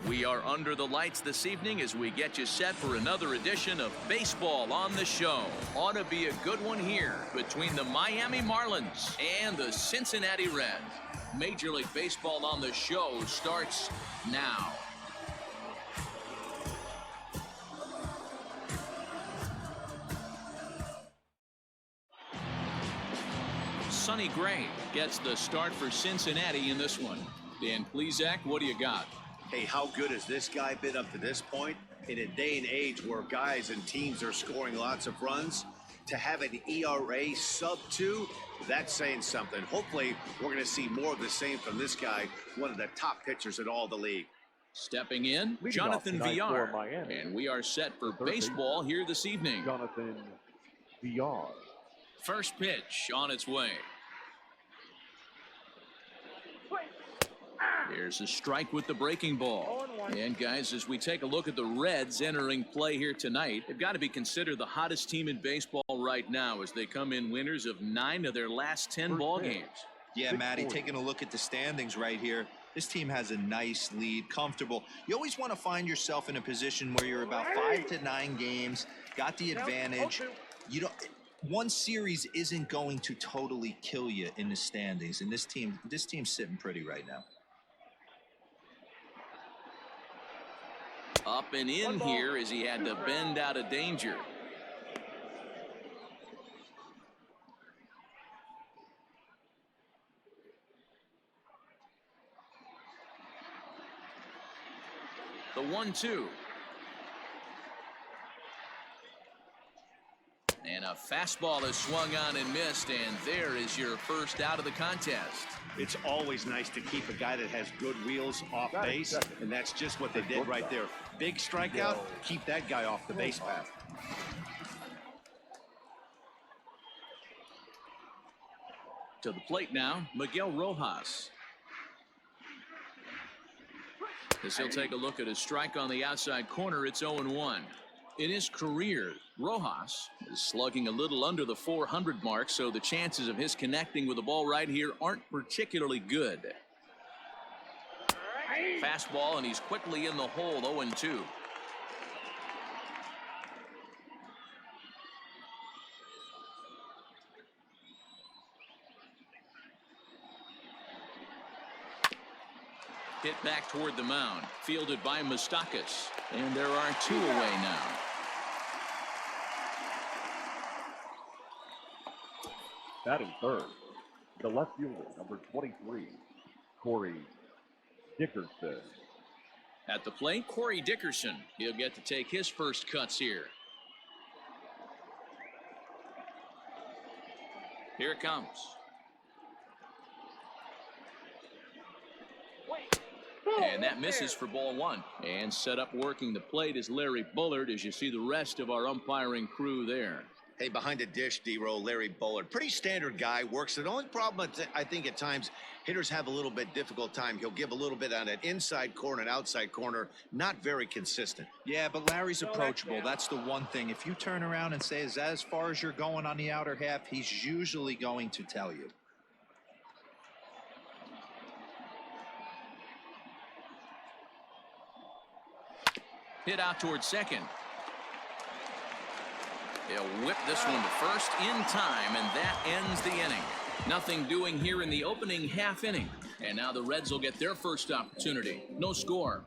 We are under the lights this evening as we get you set for another edition of Baseball on the Show. Ought to be a good one here between the Miami Marlins and the Cincinnati Reds. Major League Baseball on the Show starts now. Sonny Gray gets the start for Cincinnati in this one. Dan Plesac, what do you got? Hey, how good has this guy been up to this point? In a day and age where guys and teams are scoring lots of runs, to have an ERA sub-2, that's saying something. Hopefully, we're going to see more of the same from this guy, one of the top pitchers in all the league. Stepping in, Jonathan Villar. And we are set for baseball here this evening. Jonathan Villar. First pitch on its way. Here's a strike with the breaking ball. And guys, as we take a look at the Reds entering play here tonight, they've got to be considered the hottest team in baseball right now as they come in winners of 9 of their last 10 ball games. Yeah, Matty, taking a look at the standings right here, this team has a nice lead, comfortable. You always want to find yourself in a position where you're about 5 to 9 games, got the advantage. You don't. One series isn't going to totally kill you in the standings, and this team's sitting pretty right now. Up and in here as he had to bend out of danger. The 1-2. And a fastball is swung on and missed, and there is your first out of the contest. It's always nice to keep a guy that has good wheels off base, and that's just what they did right there. Big strikeout, keep that guy off the base path. To the plate now, Miguel Rojas. As he'll take a look at his strike on the outside corner, it's 0-1. In his career, Rojas is slugging a little under the 400 mark, so the chances of his connecting with the ball right here aren't particularly good. Fastball, and he's quickly in the hole, 0-2. Hit back toward the mound, fielded by Moustakas, and there are 2 away now. Batting third, the left fielder, number 23, Corey Dickerson. At the plate, Corey Dickerson. He'll get to take his first cuts here. Here it comes. And that misses for ball 1. And set up working the plate is Larry Bullard, as you see the rest of our umpiring crew there. Hey, behind the dish, D-Row, Larry Bullard. Pretty standard guy, works it. The only problem, I think, at times, hitters have a little bit difficult time. He'll give a little bit on an inside corner and outside corner. Not very consistent. Yeah, but Larry's approachable. That's the one thing. If you turn around and say, is that as far as you're going on the outer half, he's usually going to tell you. Hit out towards second. They'll whip this one to first in time, and that ends the inning. Nothing doing here in the opening half inning. And now the Reds will get their first opportunity. No score.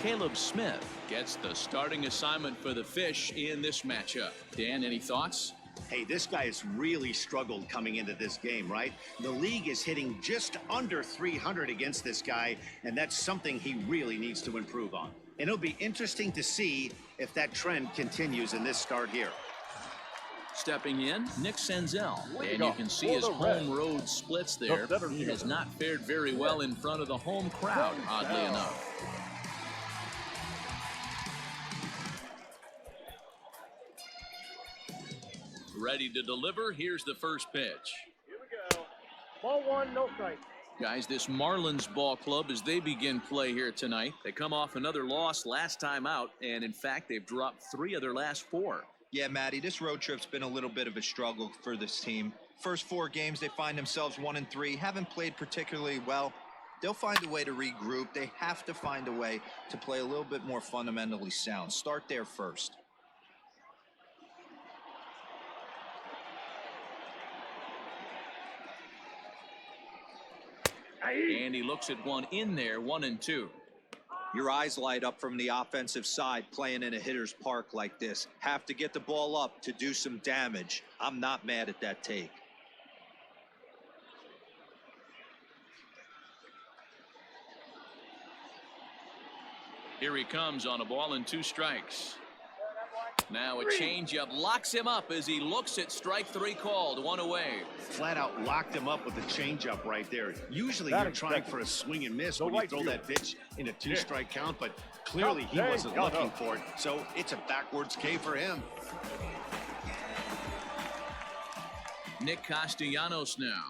Caleb Smith gets the starting assignment for the Fish in this matchup. Dan, any thoughts? Hey, this guy has really struggled coming into this game, right? The league is hitting just under 300 against this guy, and that's something he really needs to improve on. And it'll be interesting to see if that trend continues in this start here. Stepping in, Nick Senzel. And you can see his home road splits there. He has not fared very well in front of the home crowd, oddly enough. Ready to deliver. Here's the first pitch. Here we go. Ball 1, no strike. Guys, this Marlins ball club, as they begin play here tonight, they come off another loss last time out, and in fact, they've dropped 3 of their last 4. Yeah, Matty, this road trip's been a little bit of a struggle for this team. First 4 games, they find themselves 1-3, haven't played particularly well. They'll find a way to regroup. They have to find a way to play a little bit more fundamentally sound. Start there first. And he looks at one in there, 1-2. Your eyes light up from the offensive side playing in a hitter's park like this. Have to get the ball up to do some damage. I'm not mad at that take. Here he comes on a ball and 2 strikes. Now a changeup locks him up as he looks at strike 3 called, 1 away. Flat out locked him up with the changeup right there. Usually you're trying for a swing and miss when you throw that pitch in a 2-strike count, but clearly he wasn't looking for it, so it's a backwards K for him. Nick Castellanos now.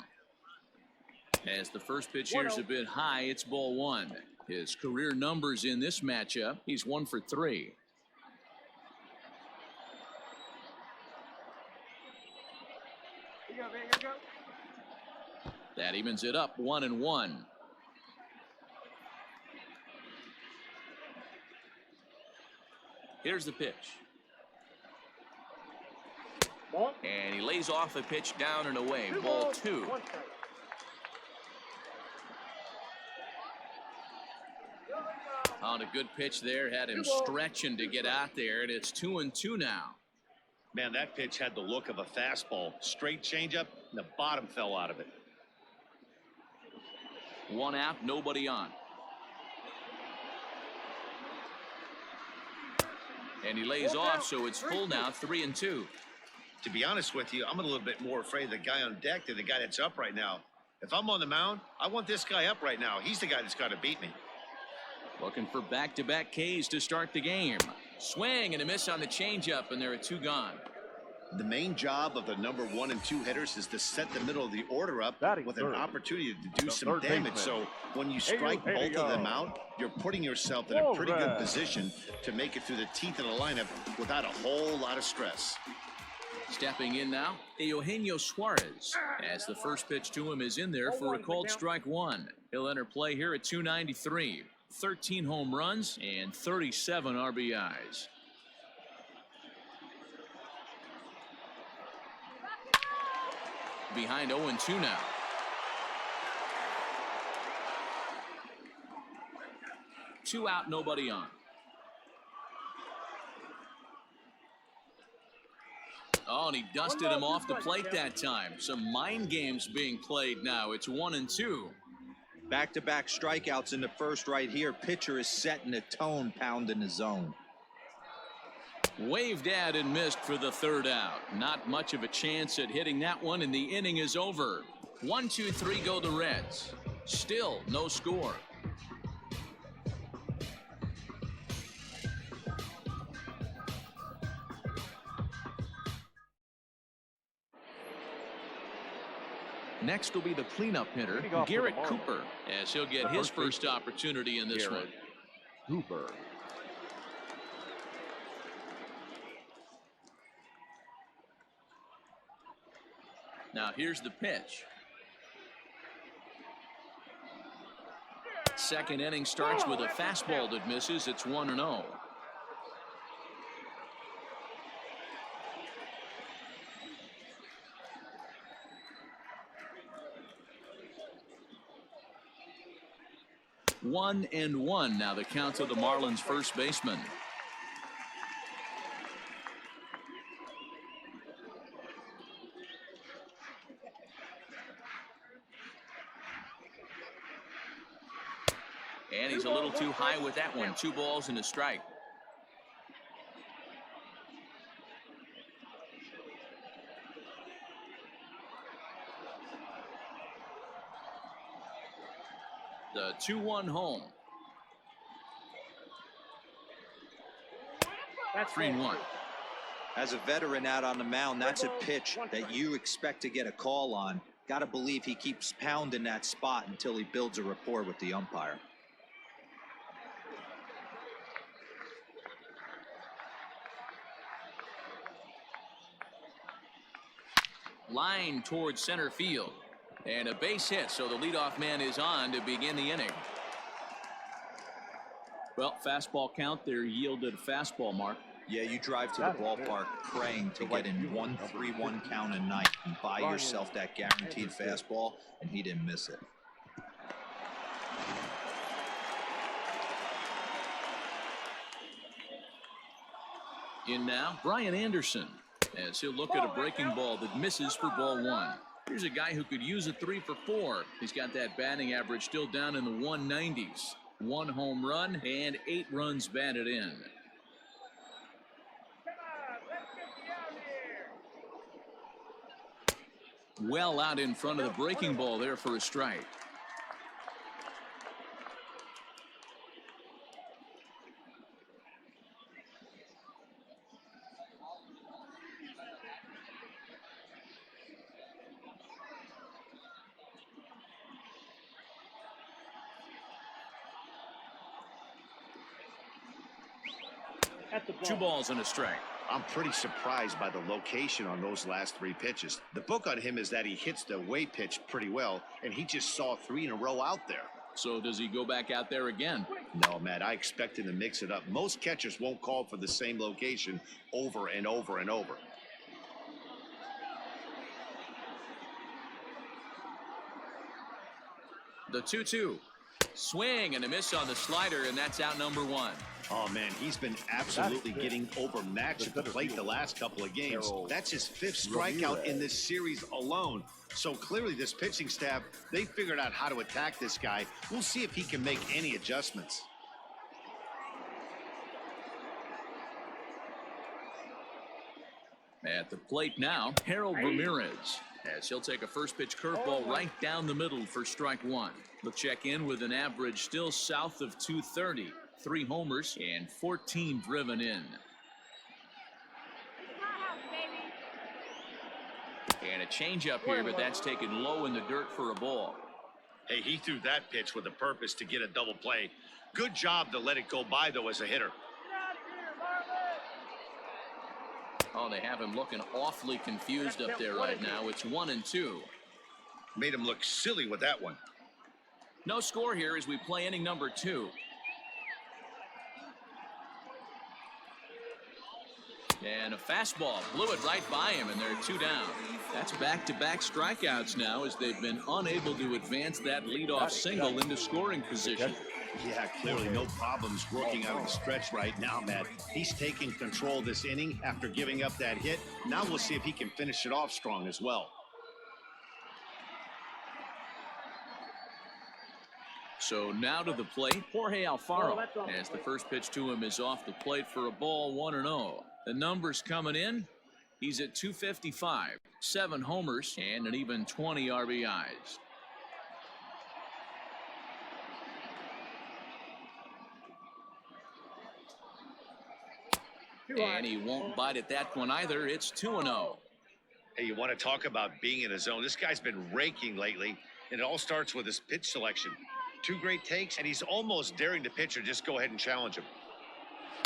As the first pitch here is a bit high, it's ball 1. His career numbers in this matchup, he's 1 for 3. That evens it up, 1-1. Here's the pitch. And he lays off the pitch down and away. Ball 2. On a good pitch there, had him stretching to get out there, and it's 2-2 now. Man, that pitch had the look of a fastball. Straight changeup, and the bottom fell out of it. 1 out, nobody on. And he lays off, so it's full now, 3-2. To be honest with you, I'm a little bit more afraid of the guy on deck than the guy that's up right now. If I'm on the mound, I want this guy up right now. He's the guy that's got to beat me. Looking for back-to-back Ks to start the game. Swing and a miss on the changeup, and there are 2 gone. The main job of the number 1 and 2 hitters is to set the middle of the order up with an opportunity to do some damage. So when you strike both of them out, you're putting yourself in a pretty good position to make it through the teeth of the lineup without a whole lot of stress. Stepping in now, Eugenio Suarez, as the first pitch to him is in there for a called strike 1. He'll enter play here at 293. 13 home runs and 37 RBIs. Behind 0-2 now. Two out, nobody on. Oh, and he dusted him off the plate that time. Some mind games being played now. It's 1-2. Back-to-back strikeouts in the first right here. Pitcher is setting the tone, pounding the zone. Waved at and missed for the 3rd out. Not much of a chance at hitting that one, and the inning is over. 1, 2, 3 go the Reds. Still no score. Next will be the cleanup hitter, Garrett Cooper, as he'll get his first opportunity in this one. Cooper. Now here's the pitch. Second inning starts with a fastball that misses. It's 1-0. One and one now the count of the Marlins first baseman. And he's a little too high with that one. 2 balls and a strike. The 2-1 home. That's 3-1. As a veteran out on the mound, that's a pitch that you expect to get a call on. Got to believe he keeps pounding that spot until he builds a rapport with the umpire. Line towards center field. And a base hit, so the leadoff man is on to begin the inning. Well, fastball count, they're yielded fastball, Mark. Yeah, you drive to the ballpark praying to get in 1-3-1 count a night and buy yourself that guaranteed fastball, and he didn't miss it. In now, Brian Anderson, as he'll look at a breaking ball that misses for ball one. Here's a guy who could use a 3 for 4. He's got that batting average still down in the 190s. 1 home run and 8 runs batted in. Well out in front of the breaking ball there for a strike. Two balls and a strike. I'm pretty surprised by the location on those last 3 pitches. The book on him is that he hits the away pitch pretty well, and he just saw 3 in a row out there. So does he go back out there again? No, Matt, I expect him to mix it up. Most catchers won't call for the same location over and over and over. The 2-2. Swing and a miss on the slider, and that's out number 1. Oh, man, he's been absolutely getting overmatched at the plate the last couple of games. That's his 5th strikeout in this series alone. So clearly this pitching staff, they figured out how to attack this guy. We'll see if he can make any adjustments. At the plate now, Harold Ramirez, as he'll take a first pitch curveball right down the middle for strike 1. He'll check in with an average still south of 230. 3 homers and 14 driven in. And a changeup here, but that's taken low in the dirt for a ball. Hey, he threw that pitch with a purpose to get a double play. Good job to let it go by, though, as a hitter. Oh, they have him looking awfully confused up there right now. It's 1-2. Made him look silly with that one. No score here as we play inning number 2. And a fastball blew it right by him, and they're 2 down. That's back-to-back strikeouts now as they've been unable to advance that leadoff single into scoring position. Yeah, clearly no problems working out of the stretch right now, Matt. He's taking control this inning after giving up that hit. Now we'll see if he can finish it off strong as well. So now to the plate, Jorge Alfaro, as the first pitch to him is off the plate for a ball, 1-0. The numbers coming in, he's at 255, 7 homers, and an even 20 RBIs. And he won't bite at that one either. It's 2-0. Hey, you want to talk about being in a zone? This guy's been raking lately, and it all starts with his pitch selection. 2 great takes, and he's almost daring the pitcher just go ahead and challenge him.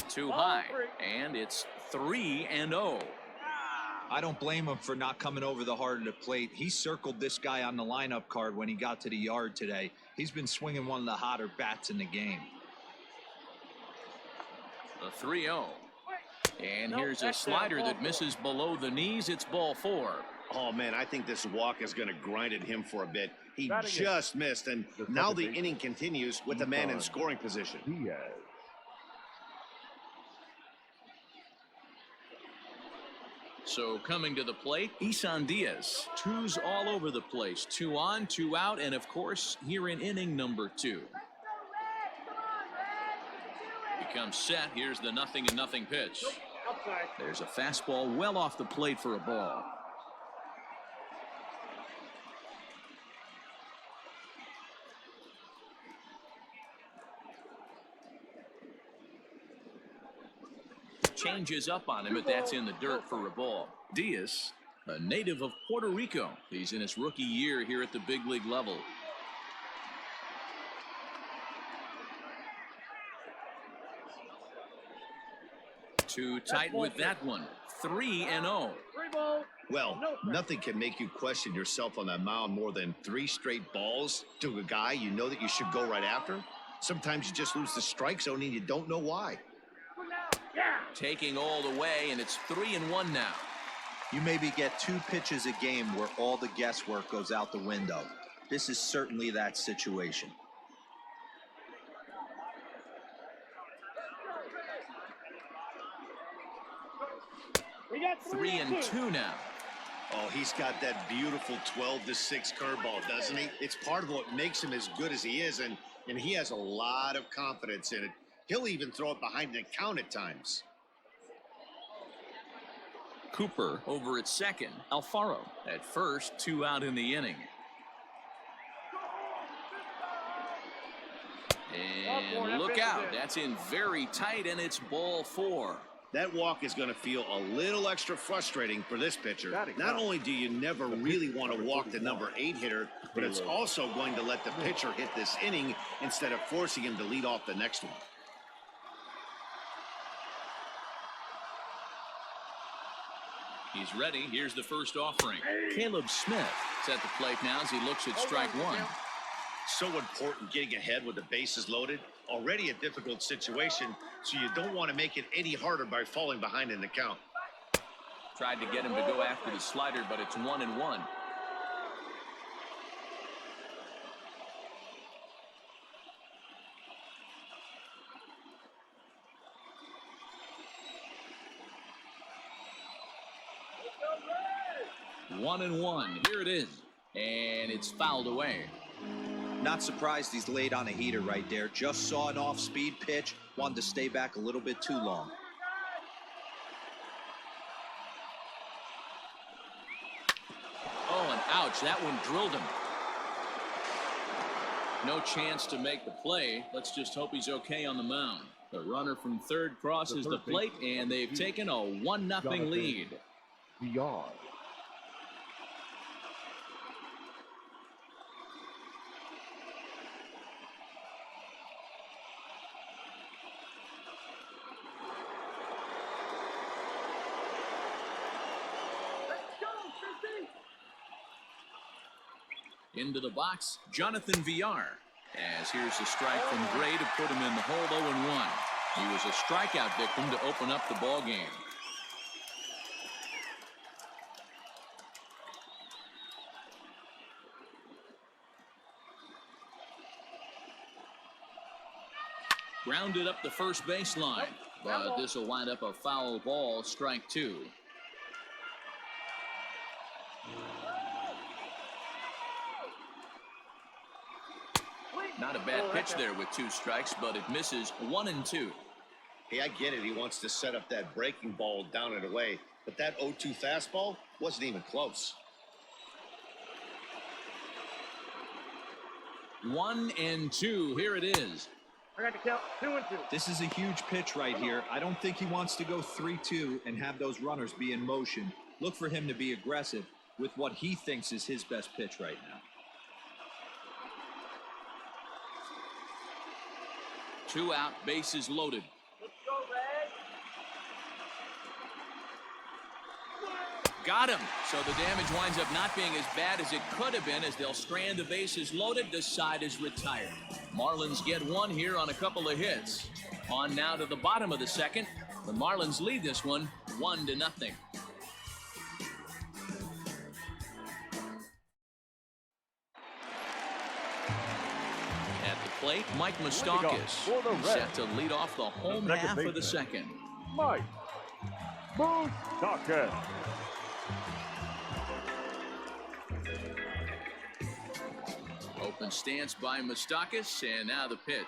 Too high, and it's 3-0. I don't blame him for not coming over the heart of the plate. He circled this guy on the lineup card when he got to the yard today. He's been swinging one of the hotter bats in the game. The 3-0. And here's a slider that misses below the knees. It's ball 4. Oh, man, I think this walk is going to grind at him for a bit. He just missed, and now the inning continues with the man in scoring position. So coming to the plate, Isan Diaz. 2s all over the place. 2 on, 2 out, and of course, here in inning number 2. He comes set. Here's the 0-0 pitch. There's a fastball well off the plate for a ball. Changes up on him, but that's in the dirt for a ball. Diaz, a native of Puerto Rico. He's in his rookie year here at the big league level. Too tight with that one. 3-0. ball. Well, No strike. nothing can make you question yourself on that mound more than 3 straight balls to a guy you know that you should go right after. Sometimes you just lose the strike zone and you don't know why. Yeah. Taking all the way, and it's 3-1 now. You maybe get 2 pitches a game where all the guesswork goes out the window. This is certainly that situation. We got 3-2 now. Oh, he's got that beautiful 12-6 curveball, doesn't he? It's part of what makes him as good as he is, and he has a lot of confidence in it. He'll even throw it behind the count at times. Cooper over at second. Alfaro at first, 2 out in the inning. And look out. That's in very tight, and it's ball 4. That walk is going to feel a little extra frustrating for this pitcher. Not only do you never really want to walk the number 8 hitter, but it's also going to let the pitcher hit this inning instead of forcing him to lead off the next one. He's ready. Here's the first offering. Caleb Smith is at the plate now as he looks at strike 1. So important getting ahead with the bases loaded. Already a difficult situation, so you don't want to make it any harder by falling behind in the count. Tried to get him to go after the slider, but it's 1-1. One and one. Here it is. And it's fouled away. Not surprised he's laid on a heater right there. Just saw an off-speed pitch. Wanted to stay back a little bit too long. Oh, and ouch. That one drilled him. No chance to make the play. Let's just hope he's okay on the mound. The runner from third crosses the plate, and they've taken a 1-0 lead. Beyond. Into the box, Jonathan Villar. As here's a strike from Gray to put him in the hold 0-1. He was a strikeout victim to open up the ball game. Grounded up the first baseline, but this will wind up a foul ball, strike 2. Not a bad pitch there with 2 strikes, but it misses 1-2. Hey, I get it. He wants to set up that breaking ball down and away, but that 0-2 fastball wasn't even close. 1-2. Here it is. I got to count 2-2. This is a huge pitch right here. I don't think he wants to go 3-2 and have those runners be in motion. Look for him to be aggressive with what he thinks is his best pitch right now. 2 out, bases loaded. Let's go, Red. Got him. So the damage winds up not being as bad as it could have been as they'll strand the bases loaded. The side is retired. Marlins get 1 here on a couple of hits. On now to the bottom of the second. The Marlins lead this one 1-0. Plate, Mike Moustakas. He's set to lead off the home half of the second. Mike Moustakas. Open stance by Moustakas, and now the pitch.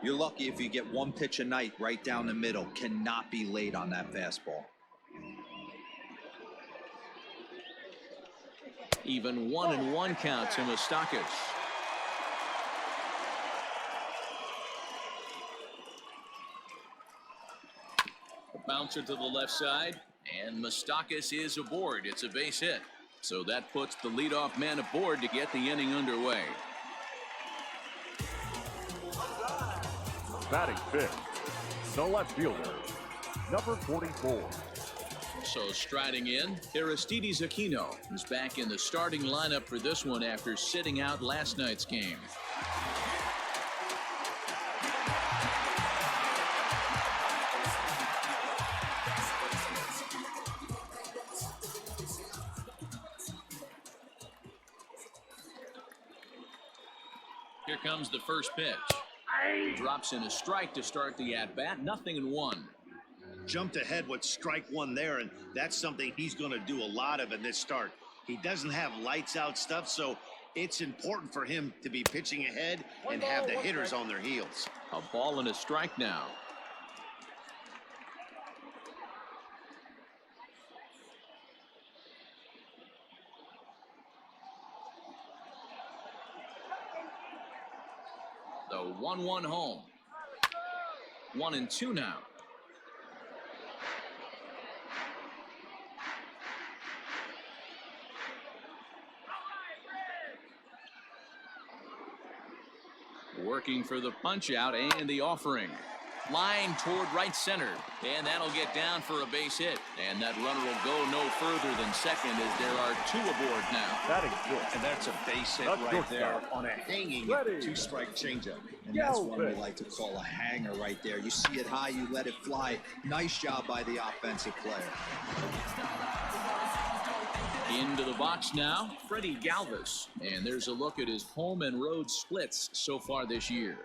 You're lucky if you get 1 pitch a night right down the middle. Cannot be late on that fastball. Even 1-1 count to Moustakas. A bouncer to the left side, and Moustakas is aboard. It's a base hit. So that puts the leadoff man aboard to get the inning underway. Batting fifth, the left fielder, number 44. So striding in, Aristides Aquino is back in the starting lineup for this one after sitting out last night's game. Here comes the first pitch. Drops in a strike to start the at-bat, 0-1. Jumped ahead with strike one there, and that's something he's going to do a lot of in this start. He doesn't have lights out stuff, so it's important for him to be pitching ahead and have the hitters on their heels. A ball and a strike now. The 1-1 home. 1-2 now. Working for the punch out and the offering. Line toward right center, and that'll get down for a base hit, and that runner will go no further than second as there are two aboard now. That is good. And that's a base hit That's right good there stuff. on a hanging Ready. two-strike changeup. And Go that's one we pitch. like to call a hanger right there. You see it high, you let it fly. Nice job by the offensive player. Into the box now, Freddie Galvis, and there's a look at his home and road splits so far this year.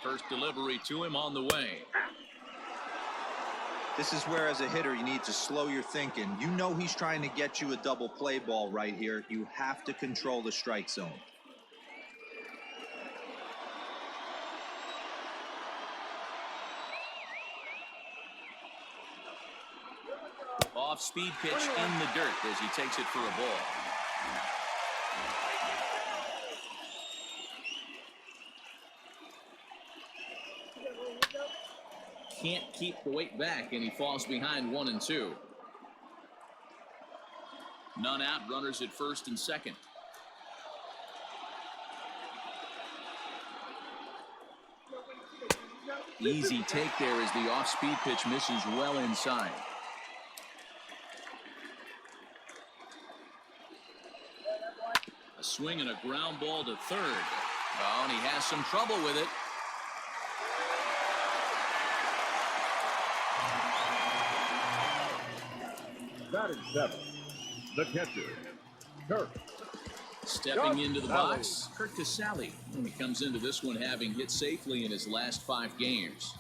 First delivery to him on the way. This is where, as a hitter, you need to slow your thinking. You know he's trying to get you a double play ball right here. You have to control the strike zone. Off-speed pitch in the dirt as he takes it for a ball. Can't keep the weight back, and he falls behind 1-2. None out, runners at first and second. Easy take there as the off-speed pitch misses well inside. A swing and a ground ball to third. Oh, and he has some trouble with it. That is 7. The catcher, Kirk. Stepping into the box, Kurt Casale. He comes into this one having hit safely in his last 5 games.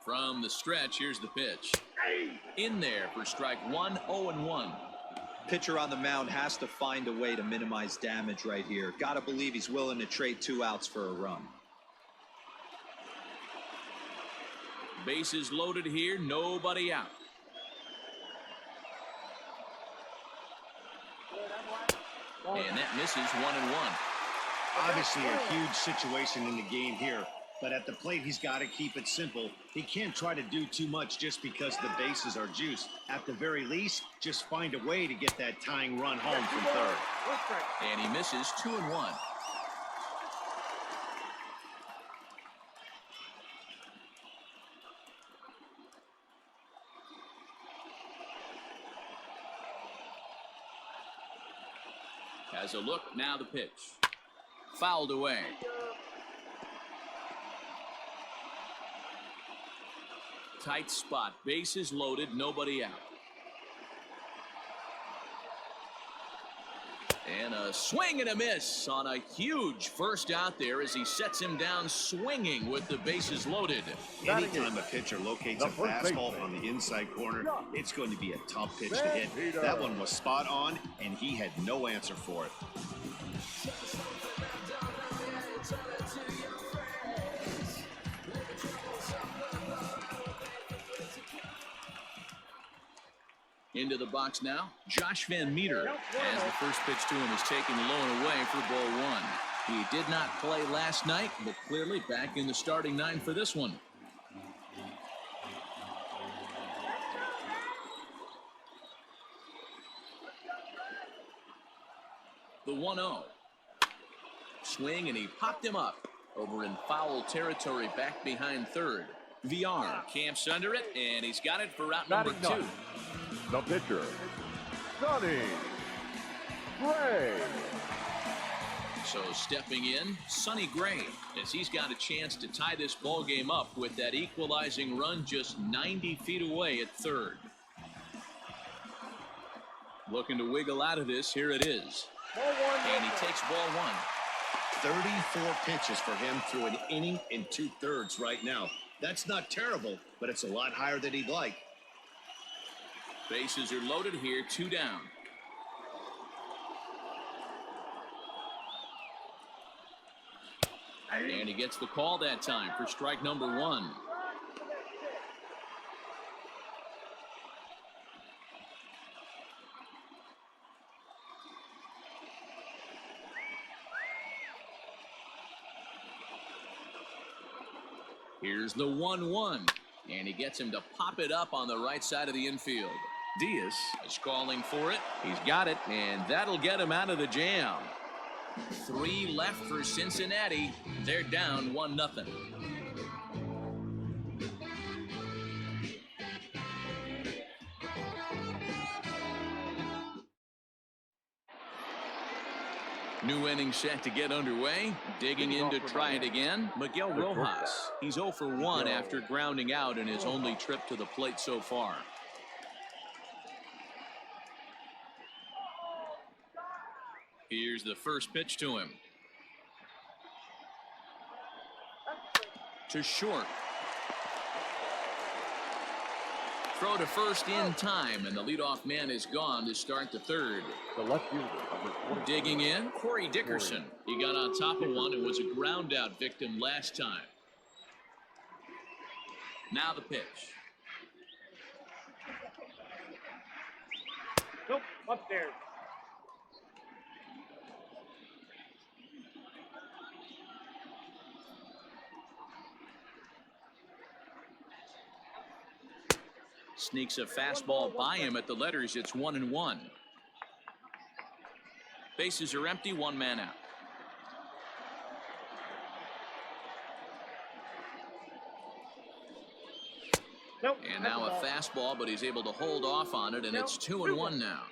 From the stretch, here's the pitch. In there for strike 1, 0-1. Pitcher on the mound has to find a way to minimize damage right here. Gotta believe he's willing to trade 2 outs for a run. Bases loaded here, nobody out. And that misses 1-1. Obviously a huge situation in the game here, but at the plate he's got to keep it simple. He can't try to do too much just because the bases are juiced. At the very least, just find a way to get that tying run home from third. And he misses 2-1. Has a look, now the pitch. Fouled away. Tight spot, bases loaded, nobody out. And a swing and a miss on a huge first out there as he sets him down swinging with the bases loaded. Anytime a pitcher locates a fastball on the inside corner, it's going to be a tough pitch to hit. That one was spot on, and he had no answer for it. Into the box now, Josh Van Meter, as the first pitch to him is taken low and away for ball one. He did not play last night, but clearly back in the starting nine for this one. The 1-0. Swing, and he popped him up over in foul territory back behind third. VR camps under it, and he's got it for out number 2. The pitcher, Sonny Gray. So stepping in, Sonny Gray, as he's got a chance to tie this ball game up with that equalizing run just 90 feet away at third. Looking to wiggle out of this, here it is. And he takes ball one. 34 pitches for him through an inning and 2/3 right now. That's not terrible, but it's a lot higher than he'd like. Bases are loaded here, 2 down. And he gets the call that time for strike number 1. Here's the 1-1, and he gets him to pop it up on the right side of the infield. Diaz is calling for it. He's got it, and that'll get him out of the jam. 3 left for Cincinnati. They're down 1-0. New inning set to get underway. Digging in to try it again, Miguel Rojas. He's 0 for 1 after grounding out in his only trip to the plate so far. Here's the first pitch to him. To short. Throw to first in time, and the leadoff man is gone to start the third. The left fielder, number 20. Digging in, Corey Dickerson. He got on top of one and was a ground out victim last time. Now the pitch. Nope, upstairs. Sneaks a fastball by him at the letters. It's 1-1. Bases are empty, 1 man out. Nope. And now a fastball, but he's able to hold off on it, and it's 2-1 now.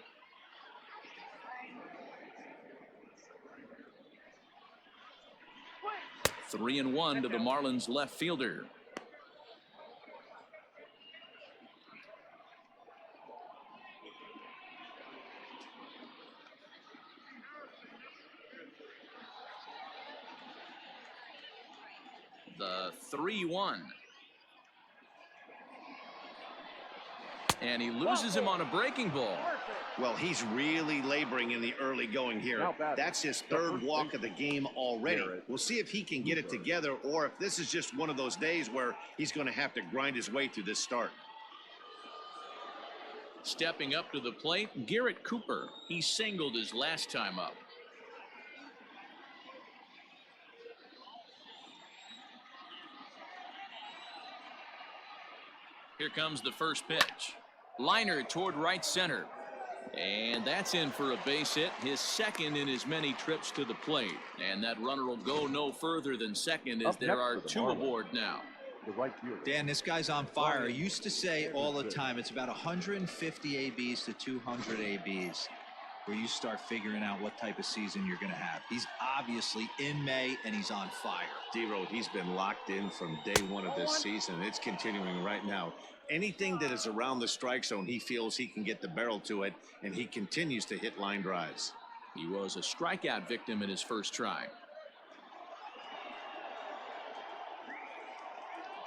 Swing. 3-1 to the Marlins left fielder. The 3-1. And he loses him on a breaking ball. Well, he's really laboring in the early going here. That's his 3rd walk of the game already. We'll see if he can get it together, or if this is just one of those days where he's going to have to grind his way through this start. Stepping up to the plate, Garrett Cooper. He singled his last time up. Here comes the first pitch. Liner toward right center. And that's in for a base hit, his 2nd in as many trips to the plate. And that runner will go no further than second as there are 2 aboard now. The right fielder. Dan, this guy's on fire. I used to say all the time, it's about 150 ABs to 200 ABs where you start figuring out what type of season you're going to have. He's obviously in May, and he's on fire. D-Road, he's been locked in from day 1 of this season. It's continuing right now. Anything that is around the strike zone, he feels he can get the barrel to it, and he continues to hit line drives. He was a strikeout victim in his first try.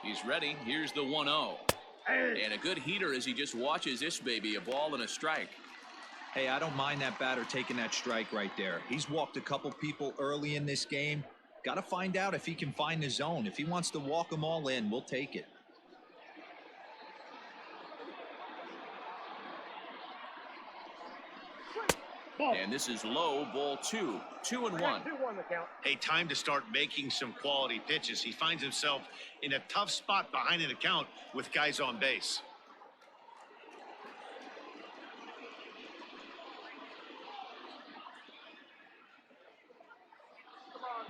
He's ready. Here's the 1-0. And a good heater as he just watches this baby, a ball and a strike. Hey, I don't mind that batter taking that strike right there. He's walked a couple people early in this game. Got to find out if he can find the zone. If he wants to walk them all in, we'll take it. And this is low, ball 2. 2-1. 2-1 the count. Hey, time to start making some quality pitches. He finds himself in a tough spot behind an account with guys on base.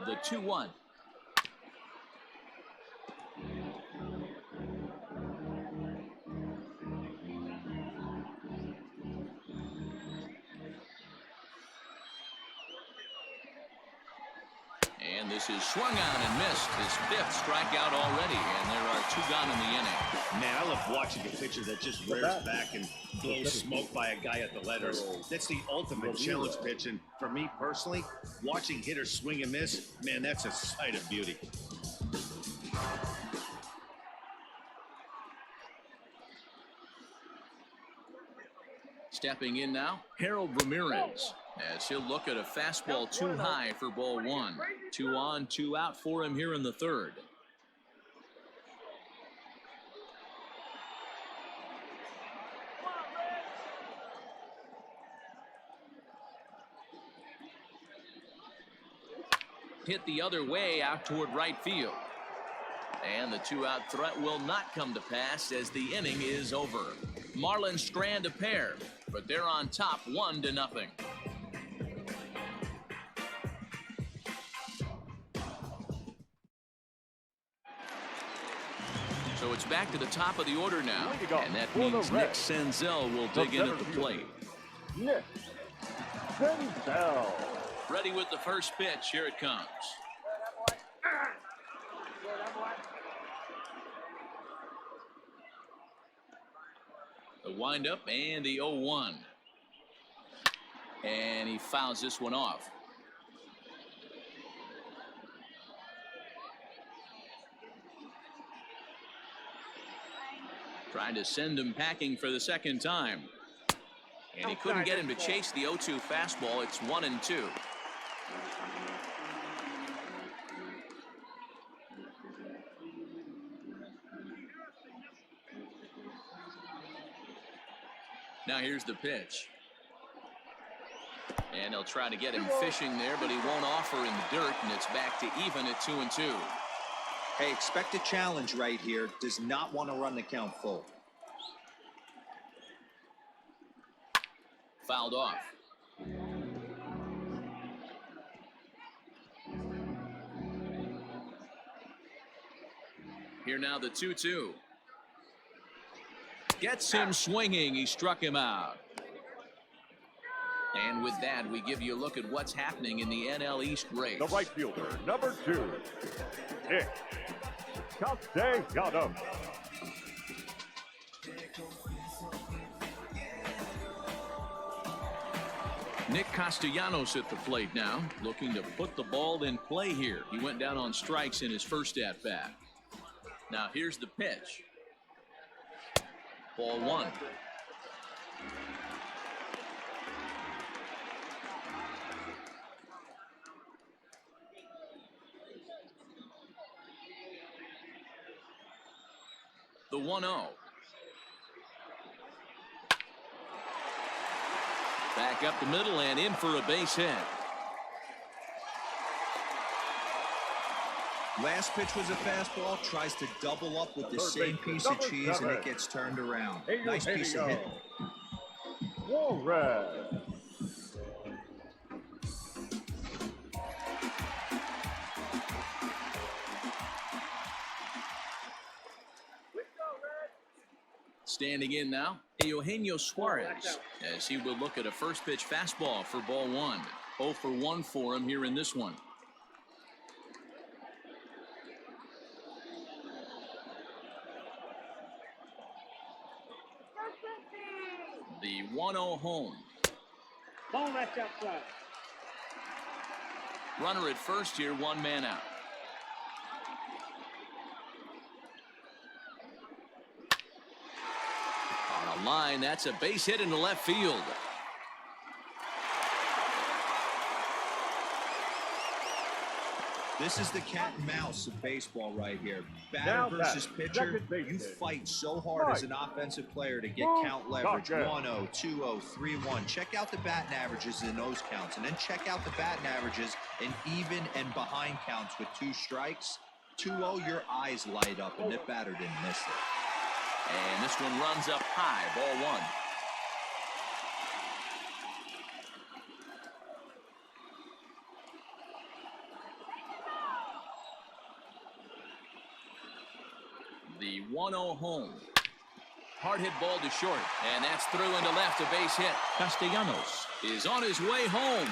The 2-1. And this is swung on and missed. His 5th strikeout already, and there are 2 gone in the inning. Man, I love watching a pitcher that just rears back and blows smoke by a guy at the letters. That's the ultimate challenge pitch, and for me personally, watching hitters swing and miss, man, that's a sight of beauty. Stepping in now, Harold Ramirez, as he'll look at a fastball too high for ball 1. 2 on, 2 out for him here in the 3rd. Hit the other way out toward right field. And the 2-out threat will not come to pass as the inning is over. Marlins strand a pair, but they're on top 1-0. So it's back to the top of the order now, and that means Nick Senzel will dig in at the plate. Nick Senzel. Ready with the first pitch. Here it comes. The windup and the 0-1. And he fouls this one off. Trying to send him packing for the 2nd time. And he couldn't get him to chase the 0-2 fastball. It's 1-2. Now here's the pitch. And he'll try to get him fishing there, but he won't offer in the dirt, and it's back to even at 2-2. Hey, expect a challenge right here. Does not want to run the count full. Fouled off. Here now the 2-2. Gets him swinging. He struck him out. And with that, we give you a look at what's happening in the NL East race. The right fielder, number 2, Nick Castellanos. Nick Castellanos at the plate now, looking to put the ball in play here. He went down on strikes in his first at-bat. Now here's the pitch. Ball 1. The 1-0. Back up the middle and in for a base hit. Last pitch was a fastball. Tries to double up with the same piece of cheese, and it gets turned around. Nice piece of hitting. Warren. Standing in now, Eugenio Suarez, as he will look at a first pitch fastball for ball 1. 0 for 1 for him here in this one. The 1-0 home. Ball that's outside. Runner at first here, 1 man out. On a line, that's a base hit into left field. This is the cat and mouse of baseball right here. Now Batter versus pitcher. second baseman. You fight so hard as an offensive player to get count leverage. 1-0, 2-0, 3-1. Check out the batting averages in those counts, and then check out the batting averages in even and behind counts with 2 strikes. 2-0, your eyes light up, and the batter didn't miss it. And this one runs up high, ball 1. The 1-0 home. Hard hit ball to short, and that's through into left, a base hit. Castellanos is on his way home.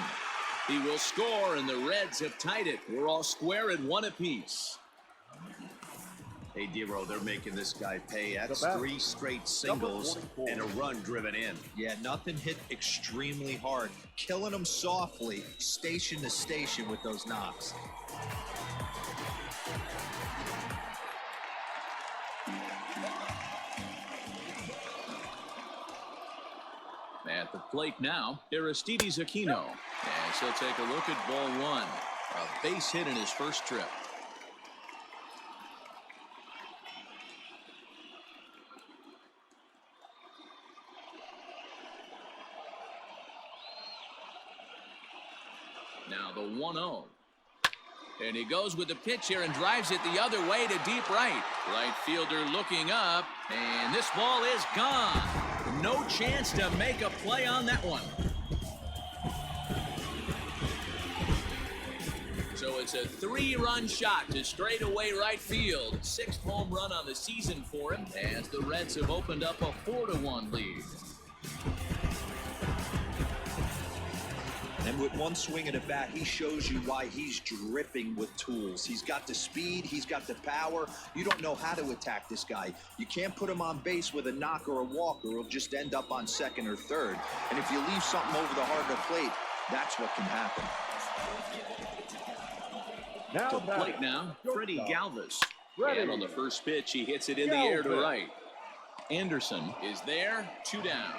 He will score, and the Reds have tied it. We're all square at 1 apiece. Hey, Dero, they're making this guy pay. That's 3 straight singles and a run driven in. Yeah, nothing hit extremely hard. Killing them softly, station to station with those knocks. At the plate now, Aristides Aquino. And he'll take a look at ball 1. A base hit in his first trip. Now the 1-0. And he goes with the pitch here and drives it the other way to deep right. Right fielder looking up, and this ball is gone. No chance to make a play on that one. So it's a 3-run shot to straightaway right field. 6th home run on the season for him as the Reds have opened up a 4-1 lead. And with one swing of the bat, he shows you why he's dripping with tools. He's got the speed, he's got the power. You don't know how to attack this guy. You can't put him on base with a knock or a walk, or he'll just end up on second or third. And if you leave something over the heart of the plate, that's what can happen. Now To the plate now, Freddie Galvis. And on the first pitch, he hits it in the air to right. Anderson is there, 2 down.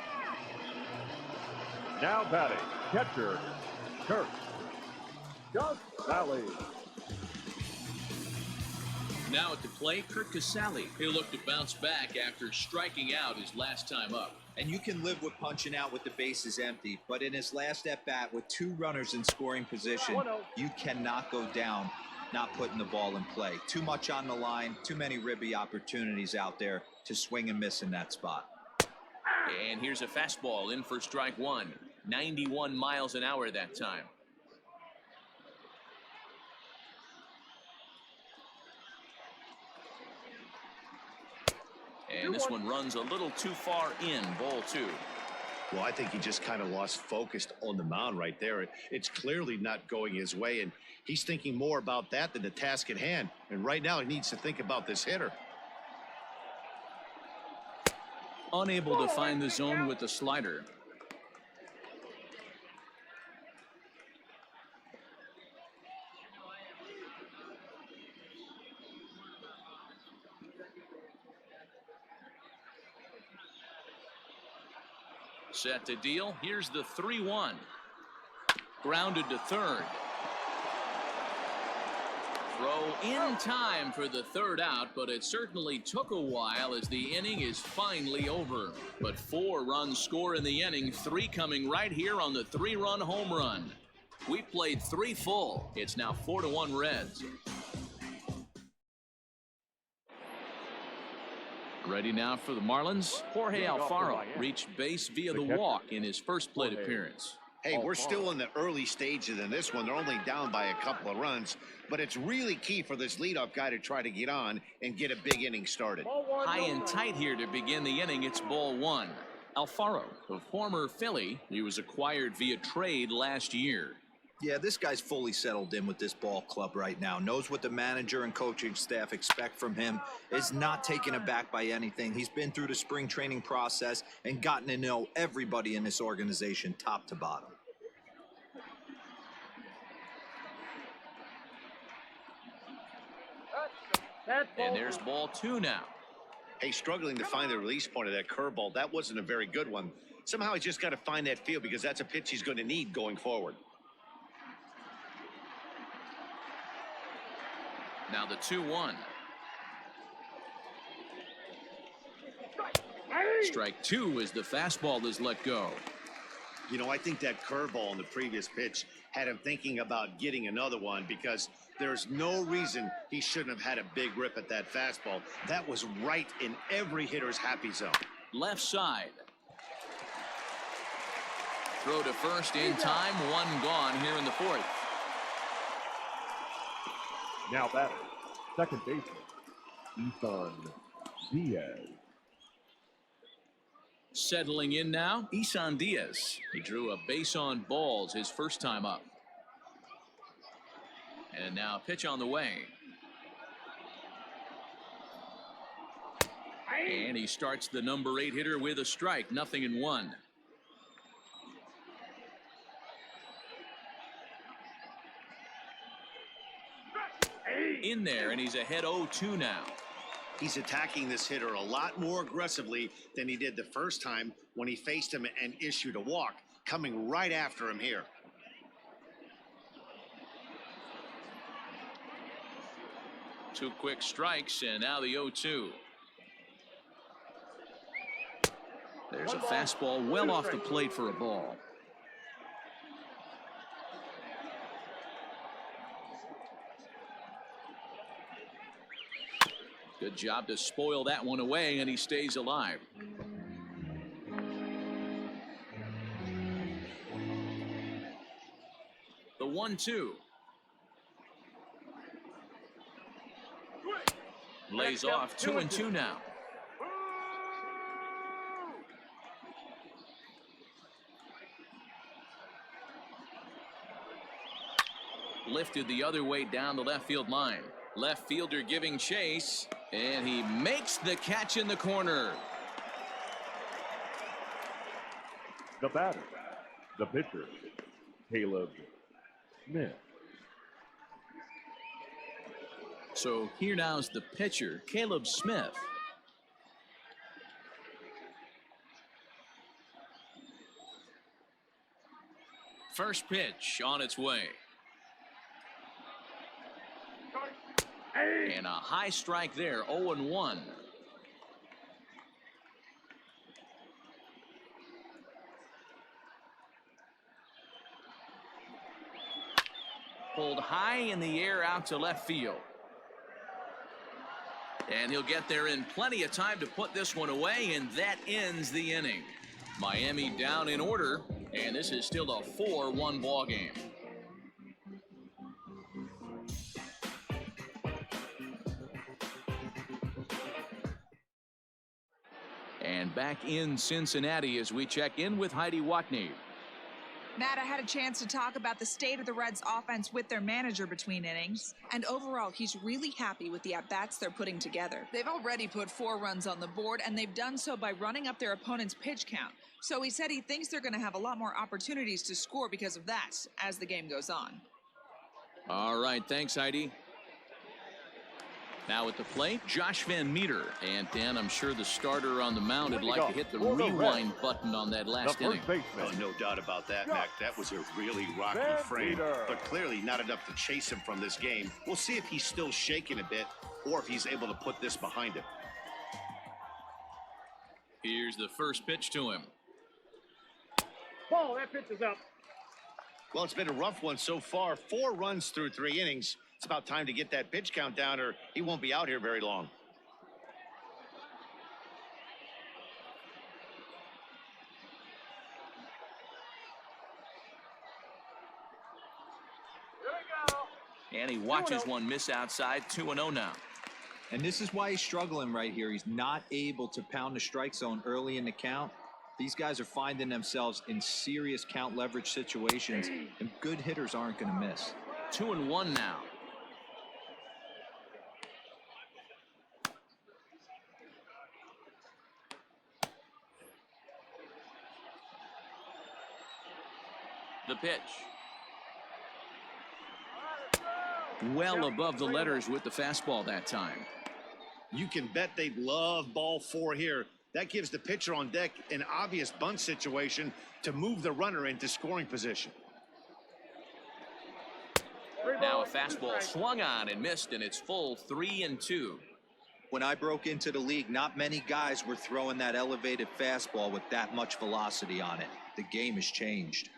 Now batting, catcher, Kirk Casale. Now at the plate, Kurt Casale. He'll look to bounce back after striking out his last time up. And you can live with punching out with the bases empty, but in his last at-bat with 2 runners in scoring position, you cannot go down not putting the ball in play. Too much on the line, too many ribby opportunities out there to swing and miss in that spot. And here's a fastball in for strike 1. 91 miles an hour that time. And this one runs a little too far in, ball 2. Well, I think he just kind of lost focus on the mound right there. It's clearly not going his way, and he's thinking more about that than the task at hand. And right now he needs to think about this hitter. Unable to find the zone with the slider. Set to deal. Here's the 3-1. Grounded to third. Throw in time for the third out, but it certainly took a while as the inning is finally over. But 4 runs score in the inning, 3 coming right here on the 3-run home run. We played 3 full. It's now 4-1 Reds. Ready now for the Marlins. Jorge Alfaro reached base via the walk in his first plate appearance. Hey, we're still in the early stages in this one. They're only down by a couple of runs, but it's really key for this leadoff guy to try to get on and get a big inning started. High and tight here to begin the inning. It's ball 1. Alfaro, a former Philly, he was acquired via trade last year. Yeah, this guy's fully settled in with this ball club right now. Knows what the manager and coaching staff expect from him. Is not taken aback by anything. He's been through the spring training process and gotten to know everybody in this organization top to bottom. And there's ball 2 now. Hey, struggling to find the release point of that curveball. That wasn't a very good one. Somehow he's just got to find that feel because that's a pitch he's going to need going forward. Now the 2-1. Strike two as the fastball is let go. You know, I think that curveball in the previous pitch had him thinking about getting another one, because there's no reason he shouldn't have had a big rip at that fastball. That was right in every hitter's happy zone. Left side. Throw to first in time. One gone here in the fourth. Now batter, second baseman, eSeason Diaz. Settling in now, eSeason Diaz. He drew a base on balls his first time up. And now pitch on the way. And he starts the number 8 hitter with a strike. 0-1. In there, and he's ahead 0-2 now. He's attacking this hitter a lot more aggressively than he did the first time when he faced him and issued a walk, coming right after him here. Two quick strikes, and now the 0-2. There's a fastball well off the plate for a ball. Good job to spoil that one away, and he stays alive. The 1-2. Lays off 2-2 now. Lifted the other way down the left field line. Left fielder giving chase, and he makes the catch in the corner. The batter, the pitcher, Caleb Smith. So here now's the pitcher, Caleb Smith. First pitch on its way. And a high strike there, 0-1. Pulled high in the air out to left field. And he'll get there in plenty of time to put this one away, and that ends the inning. Miami down in order, and this is still a 4-1 ball game. And back in Cincinnati as we check in with Heidi Watney. Matt, I had a chance to talk about the state of the Reds offense with their manager between innings. And overall, he's really happy with the at-bats they're putting together. They've already put 4 runs on the board, and they've done so by running up their opponent's pitch count. So he said he thinks they're going to have a lot more opportunities to score because of that as the game goes on. All right, thanks, Heidi. Now at the plate, Josh Van Meter. And Dan, I'm sure the starter on the mound would like to hit the rewind button on that last inning. Oh, no doubt about that, Mac. That was a really rocky frame, but clearly not enough to chase him from this game. We'll see if he's still shaking a bit or if he's able to put this behind him. Here's the first pitch to him. Ball, that pitch is up. Well, it's been a rough one so far. 4 runs through 3 innings. It's about time to get that pitch count down, or he won't be out here very long. And he watches one miss outside. 2-0 now. And this is why he's struggling right here. He's not able to pound the strike zone early in the count. These guys are finding themselves in serious count leverage situations, and good hitters aren't going to miss. 2-1 now. The pitch. Well above the letters with the fastball that time. You can bet they love ball 4 here. That gives the pitcher on deck an obvious bunt situation to move the runner into scoring position. Now a fastball swung on and missed, and it's full 3-2. When I broke into the league, not many guys were throwing that elevated fastball with that much velocity on it. The game has changed.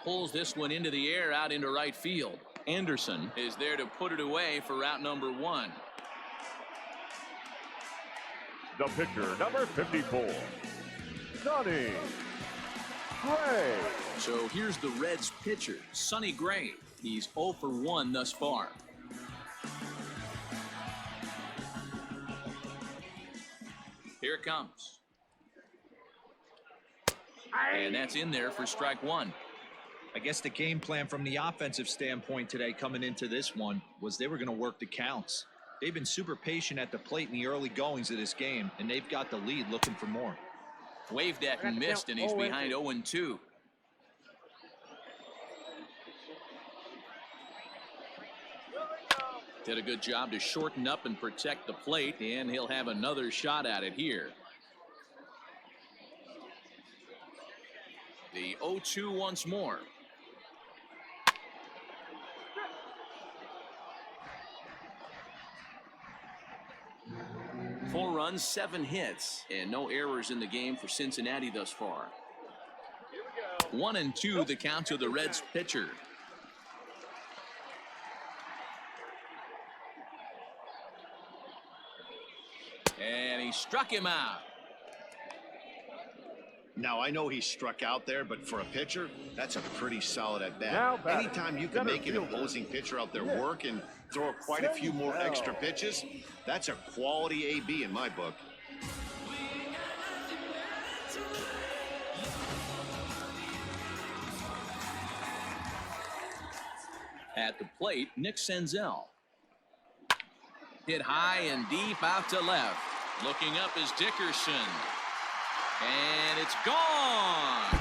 Pulls this one into the air out into right field. Anderson is there to put it away for route number 1. The pitcher, number 54, Sonny Gray. So here's the Reds pitcher, Sonny Gray. He's 0 for 1 thus far. Here it comes. And that's in there for strike 1. I guess the game plan from the offensive standpoint today coming into this one was they were going to work the counts. They've been super patient at the plate in the early goings of this game, and they've got the lead looking for more. Waved at and missed, and he's behind 0-2. Did a good job to shorten up and protect the plate, and he'll have another shot at it here. The 0-2 once more. Four runs, 7 hits, and no errors in the game for Cincinnati thus far. 1-2 the count to the Reds pitcher. And he struck him out. Now, I know he struck out there, but for a pitcher, that's a pretty solid at Now bat. batting, Anytime you can center make an fielder. opposing pitcher out there work and throw quite a few more extra pitches, that's a quality AB in my book. At the plate, Nick Senzel. Hit high and deep out to left. Looking up is Dickerson. And it's gone.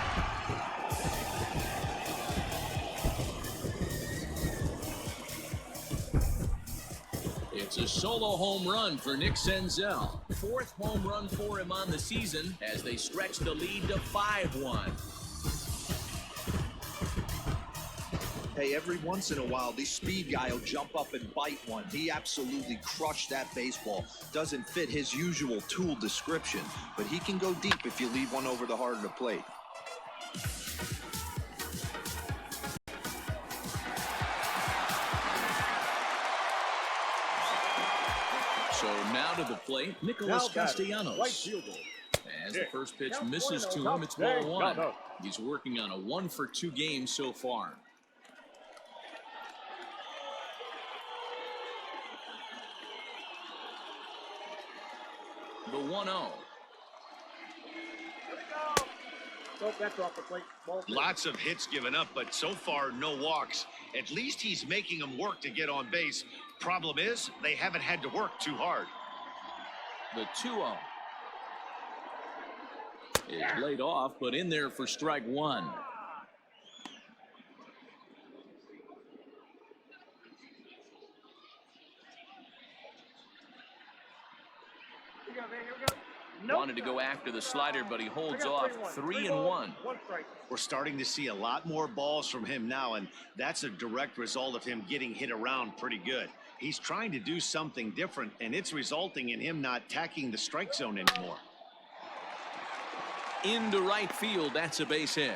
It's a solo home run for Nick Senzel. 4th home run for him on the season as they stretch the lead to 5-1. Hey, every once in a while, this speed guy will jump up and bite one. He absolutely crushed that baseball. Doesn't fit his usual tool description, but he can go deep if you leave one over the heart of the plate. So now to the plate, Now Nicholas batting, Castellanos. right fielder. As the first pitch Count misses 1-0, to him, it's ball 1. Castellanos. He's working on a 1-for-2 game so far. The 1-0. Nope, that's off the plate. Ball three. Lots of hits given up, but so far, no walks. At least he's making them work to get on base. Problem is, they haven't had to work too hard. The 2-0 is laid off, but in there for strike 1. Here we go, man, here we go. Nope. Wanted to go after the slider, but he holds I off. got 3-1. 1 strike. We're starting to see a lot more balls from him now, and that's a direct result of him getting hit around pretty good. He's trying to do something different, and it's resulting in him not tacking the strike zone anymore. Into right field, that's a base hit.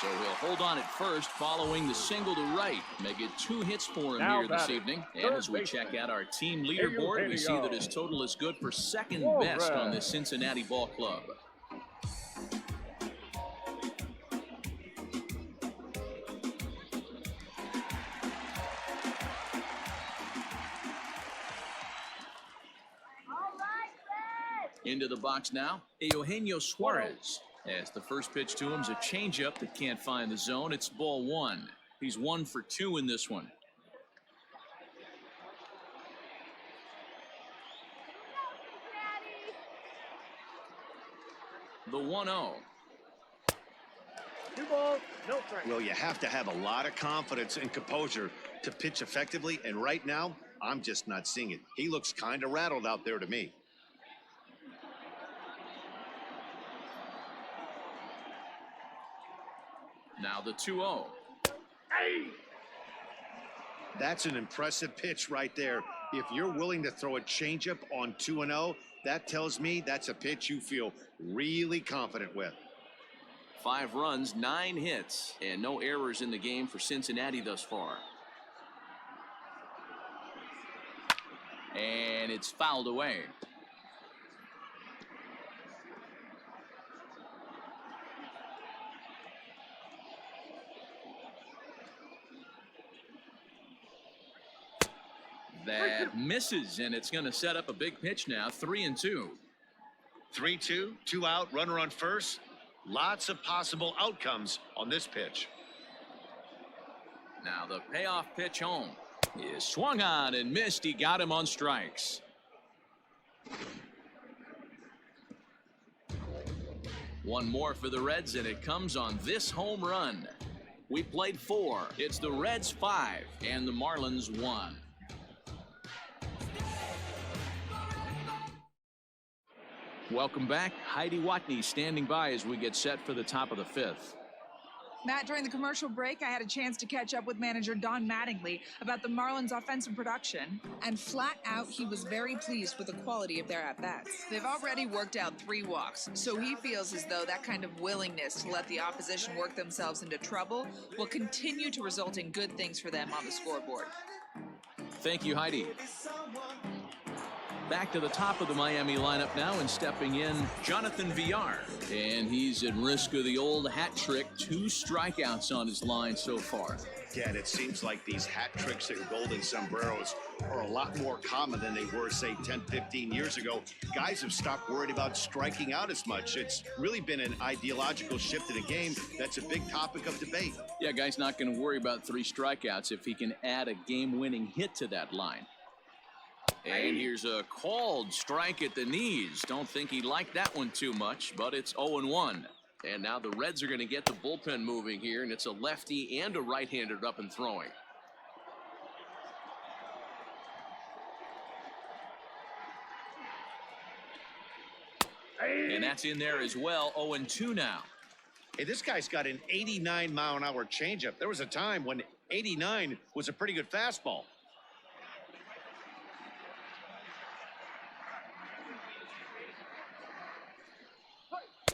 So he'll hold on at first following the single to right. Make it 2 hits for him Now here this batting, evening. And third as we baseman. check out our team Here leaderboard, you we see go. that his total is good for second All best on right. this Cincinnati ball club. Into the box now, Eugenio Suarez. As the first pitch to him is a changeup that can't find the zone. It's ball 1. He's 1 for 2 in this one. The 1-0. 2 balls, no strike. Well, you have to have a lot of confidence and composure to pitch effectively, and right now, I'm just not seeing it. He looks kind of rattled out there to me. Now the 2-0. That's an impressive pitch right there. If you're willing to throw a changeup on 2-0, that tells me that's a pitch you feel really confident with. 5 runs, 9 hits, and no errors in the game for Cincinnati thus far. And it's fouled away. That misses, and it's going to set up a big pitch now. 3-2. 3-2, 2 out, runner on first. Lots of possible outcomes on this pitch. Now the payoff pitch home is swung on and missed. He got him on strikes. One more for the Reds, and it comes on this home run. We played 4. It's the Reds 5 and the Marlins 1. Welcome back. Heidi Watney standing by as we get set for the top of the 5th. Matt, during the commercial break, I had a chance to catch up with manager Don Mattingly about the Marlins' offensive production, and flat out, he was very pleased with the quality of their at-bats. They've already worked out 3 walks, so he feels as though that kind of willingness to let the opposition work themselves into trouble will continue to result in good things for them on the scoreboard. Thank you, Heidi. Back to the top of the Miami lineup now, and stepping in, Jonathan Villar. And he's at risk of the old hat trick. 2 strikeouts on his line so far. Yeah, and it seems like these hat tricks and golden sombreros are a lot more common than they were, say, 10, 15 years ago. Guys have stopped worried about striking out as much. It's really been an ideological shift in the game. That's a big topic of debate. Yeah, guy's not going to worry about 3 strikeouts if he can add a game-winning hit to that line. And here's a called strike at the knees. Don't think he liked that one too much, but it's 0-1. And now the Reds are going to get the bullpen moving here, and it's a lefty and a right-hander up and throwing. And that's in there as well. 0-2 now. Hey, this guy's got an 89-mile-an-hour changeup. There was a time when 89 was a pretty good fastball.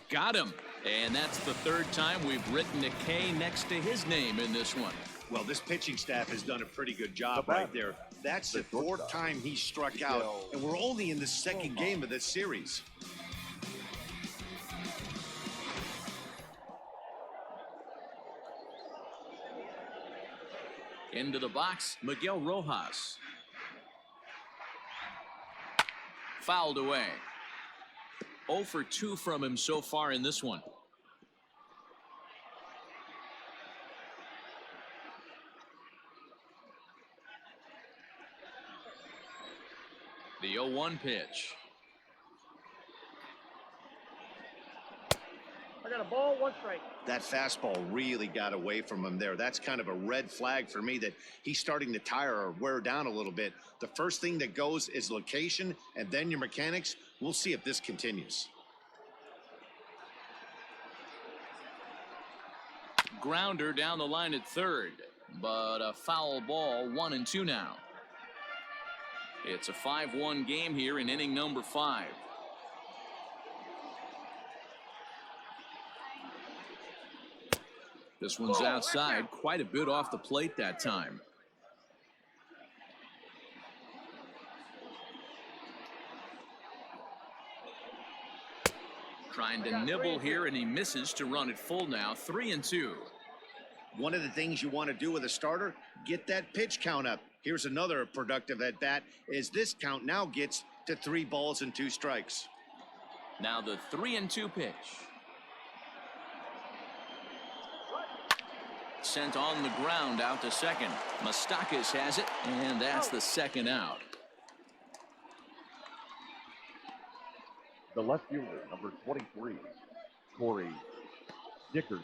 Got him. And that's the 3rd time we've written a K next to his name in this one. Well, this pitching staff has done a pretty good job right there. That's the 4th time he struck out, and we're only in the 2nd game of this series. Into the box, Miguel Rojas. Fouled away. 0 for 2 from him so far in this one. The 0-1 pitch. I got a ball, 1 strike. That fastball really got away from him there. That's kind of a red flag for me that he's starting to tire or wear down a little bit. The first thing that goes is location and then your mechanics. We'll see if this continues. Grounder down the line at 3rd, but a foul ball. 1-2 now. It's a 5-1 game here in inning number 5. This one's outside, quite a bit off the plate that time. Trying to nibble here, and he misses to run it full now. 3-2. One of the things you want to do with a starter, get that pitch count up. Here's another productive at bat as this count now gets to 3 balls and 2 strikes. Now the 3-2 pitch. Sent on the ground out to second. Moustakas has it, and that's the 2nd out. The left fielder, number 23, Corey Dickerson.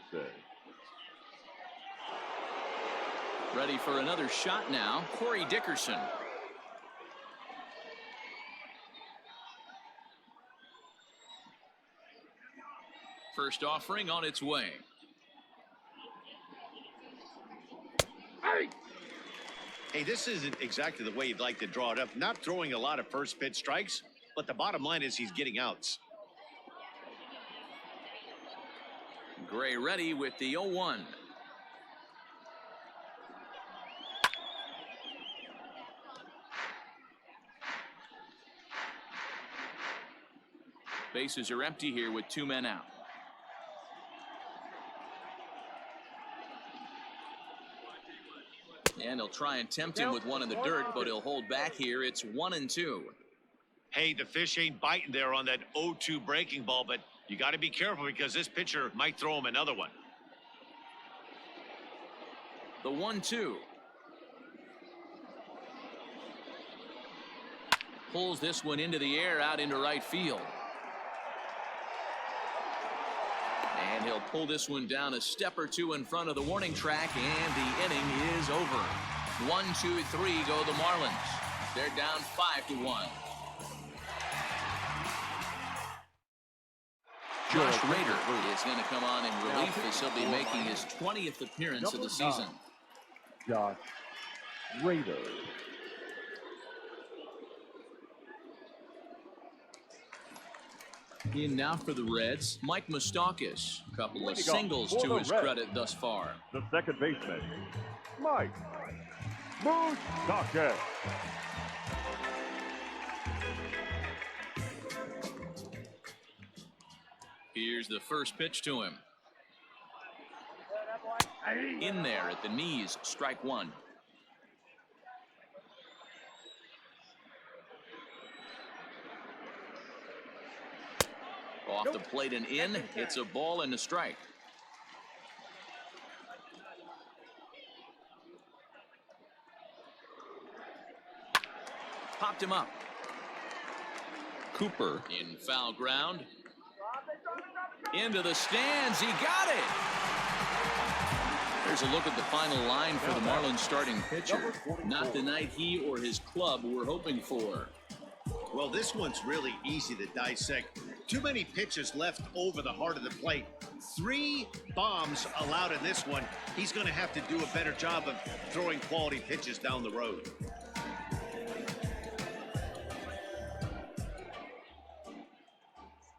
Ready for another shot now, Corey Dickerson. First offering on its way. straight. Hey, this isn't exactly the way you'd like to draw it up. Not throwing a lot of first pitch strikes, but the bottom line is he's getting outs. Gray ready with the 0-1. Bases are empty here with 2 men out. And he'll try and tempt him with one in the dirt, but he'll hold back here. It's 1-2. Hey, the fish ain't biting there on that 0-2 breaking ball, but you got to be careful because this pitcher might throw him another one. The 1-2. Pulls this one into the air out into right field. And he'll pull this one down a step or two in front of the warning track, and the inning is over. 1, 2, 3 go the Marlins. They're down 5-1. Josh Rader is going to come on in relief as he'll be making his 20th appearance of the season. Josh Rader. In now for the Reds, Mike Moustakas. A couple of singles to his credit thus far. The second baseman, Mike Moustakas. Here's the first pitch to him. In there at the knees, strike one. Off the plate and in. It's a ball and a strike. Popped him up. Cooper in foul ground. Into the stands. He got it. There's a look at the final line for the Marlins starting pitcher. Not the night he or his club were hoping for. Well, this one's really easy to dissect. Too many pitches left over the heart of the plate. 3 bombs allowed in this one. He's going to have to do a better job of throwing quality pitches down the road.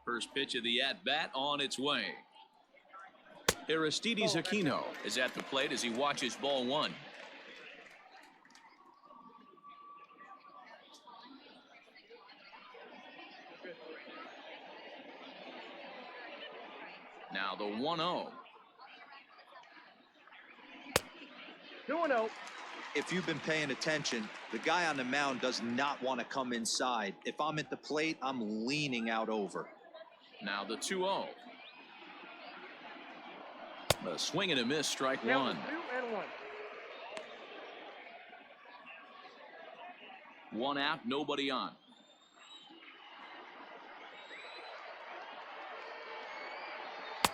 First pitch of the at-bat on its way. Aristides Aquino is at the plate as he watches ball one. Now the 1-0. 2-0. If you've been paying attention, the guy on the mound does not want to come inside. If I'm at the plate, I'm leaning out over. Now the 2-0. A swing and a miss, strike one. 2-1. 1 out, nobody on.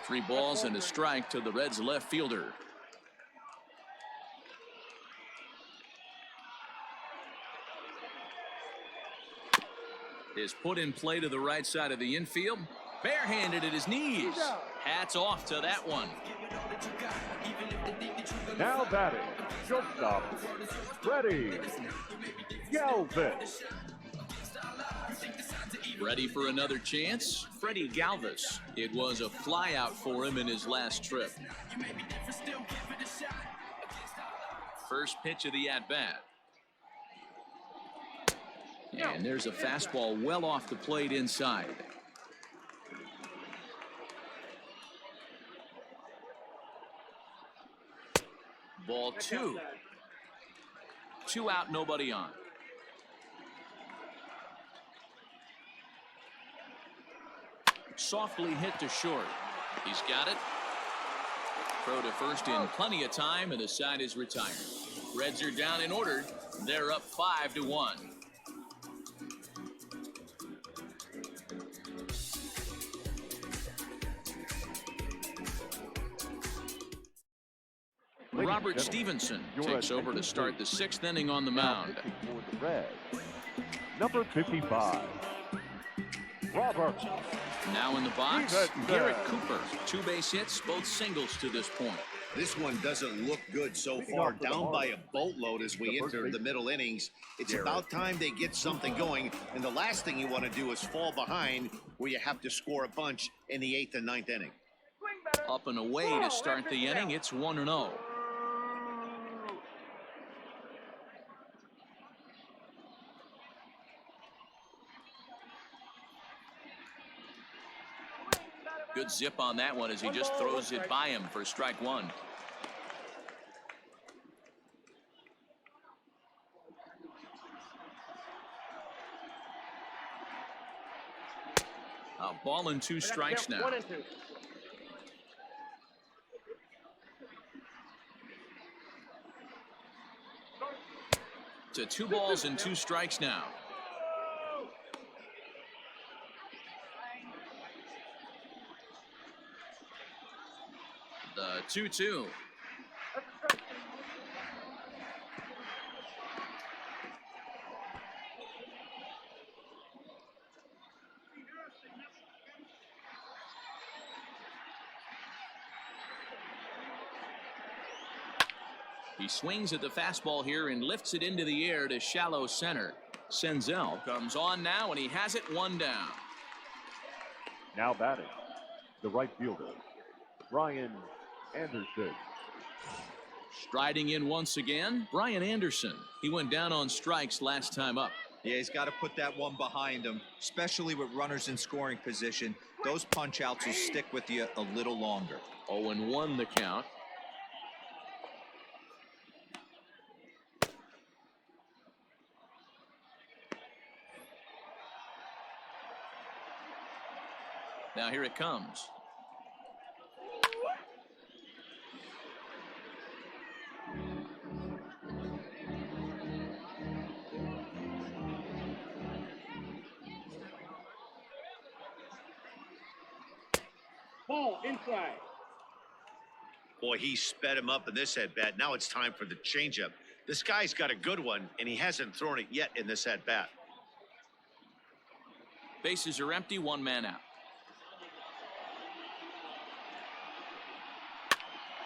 Three balls and a strike to the Reds left fielder. Is put in play to the right side of the infield. Barehanded at his knees. Hats off to that one. Now batting, shortstop, Freddie Galvis. Ready for another chance? Freddie Galvis. It was a flyout for him in his last trip. First pitch of the at-bat. And there's a fastball well off the plate inside. Ball 2. 2 out, nobody on. Softly hit to short. He's got it. Throw to first in plenty of time, and the side is retired. Reds are down in order. They're up 5-1. Robert Stevenson takes over to start the 6th inning on the mound. For the Reds, number 55, Robert. Now in the box, Garrett Cooper. 2 base hits, both singles to this point. This one doesn't look good so far. Down by a boatload as we enter the middle innings. It's about time they get something going. And the last thing you want to do is fall behind where you have to score a bunch in the 8th and 9th inning. Up and away to start the inning. It's 1-0. Good zip on that one as he just throws it by him for strike one. A ball and 2 strikes now. 1 and 2. To 2 balls and 2 strikes now. The 2-2. He swings at the fastball here and lifts it into the air to shallow center. Senzel comes on now, and he has it 1 down. Now batting, the right fielder, Brian Anderson. Striding in once again, Brian Anderson. He went down on strikes last time up. Yeah, he's got to put that one behind him, especially with runners in scoring position. Those punch outs will stick with you a little longer. 0-1 the count. Now here it comes. Ball inside. Boy, he sped him up in this at-bat. Now it's time for the changeup. This guy's got a good one, and he hasn't thrown it yet in this at-bat. Bases are empty, 1 man out.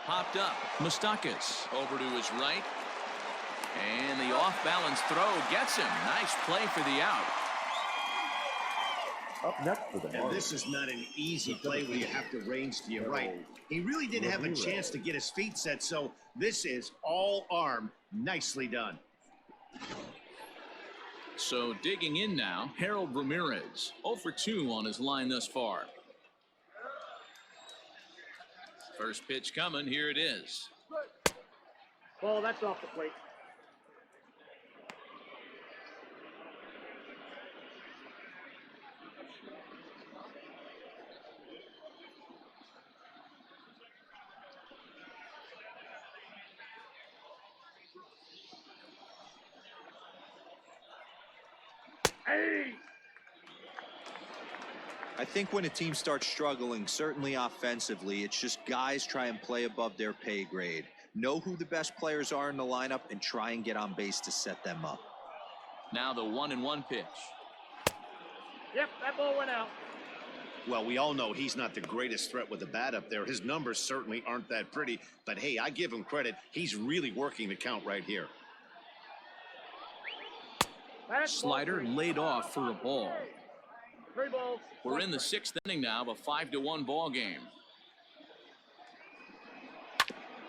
Popped up. Moustakas over to his right. And the off-balance throw gets him. Nice play for the out. Up next for the And Marlins. this is not an easy play where you have to range to your right. He really didn't have a chance to get his feet set, so this is all arm. Nicely done. So digging in now, Harold Ramirez. 0 for 2 on his line thus far. First pitch coming. Here it is. Ball, that's off the plate. Hey! I think when a team starts struggling, certainly offensively, it's just guys try and play above their pay grade. Know who the best players are in the lineup and try and get on base to set them up. Now the 1-1 pitch. Yep, that ball went out. Well, we all know he's not the greatest threat with the bat up there. His numbers certainly aren't that pretty, but hey, I give him credit. He's really working the count right here. Slider laid off for a ball. 3 balls. We're in the 6th inning now of a 5-1 ball game.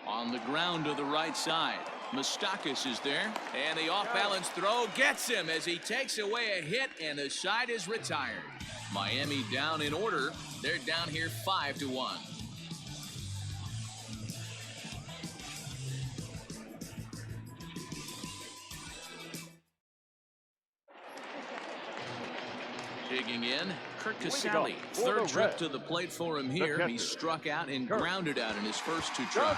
On the ground to the right side. Moustakas is there, and the off-balance throw gets him as he takes away a hit, and the side is retired. Miami down in order. They're down here 5-1. Digging in, Kurt Casale. Third trip to the plate for him here. He struck out and grounded out in his first 2 tries.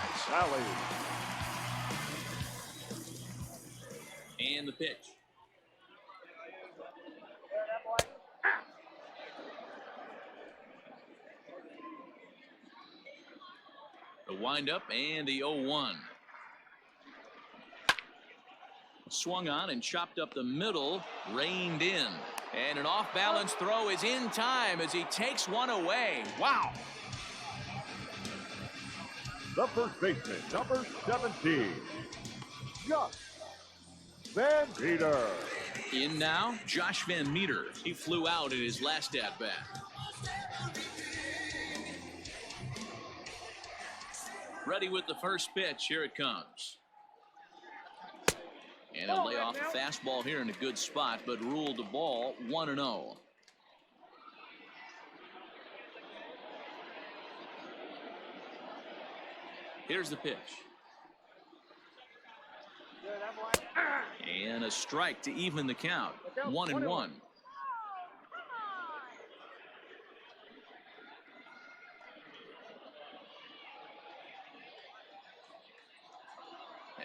And the pitch. The windup and the 0-1. Swung on and chopped up the middle, reined in. And an off-balance throw is in time as he takes one away. Wow. The first baseman, number 17, Josh Van Meter. In now, Josh Van Meter. He flew out in his last at-bat. Ready with the first pitch. Here it comes. And a layoff fastball here in a good spot, but ruled the ball 1-0. Here's the pitch. And a strike to even the count. 1-1.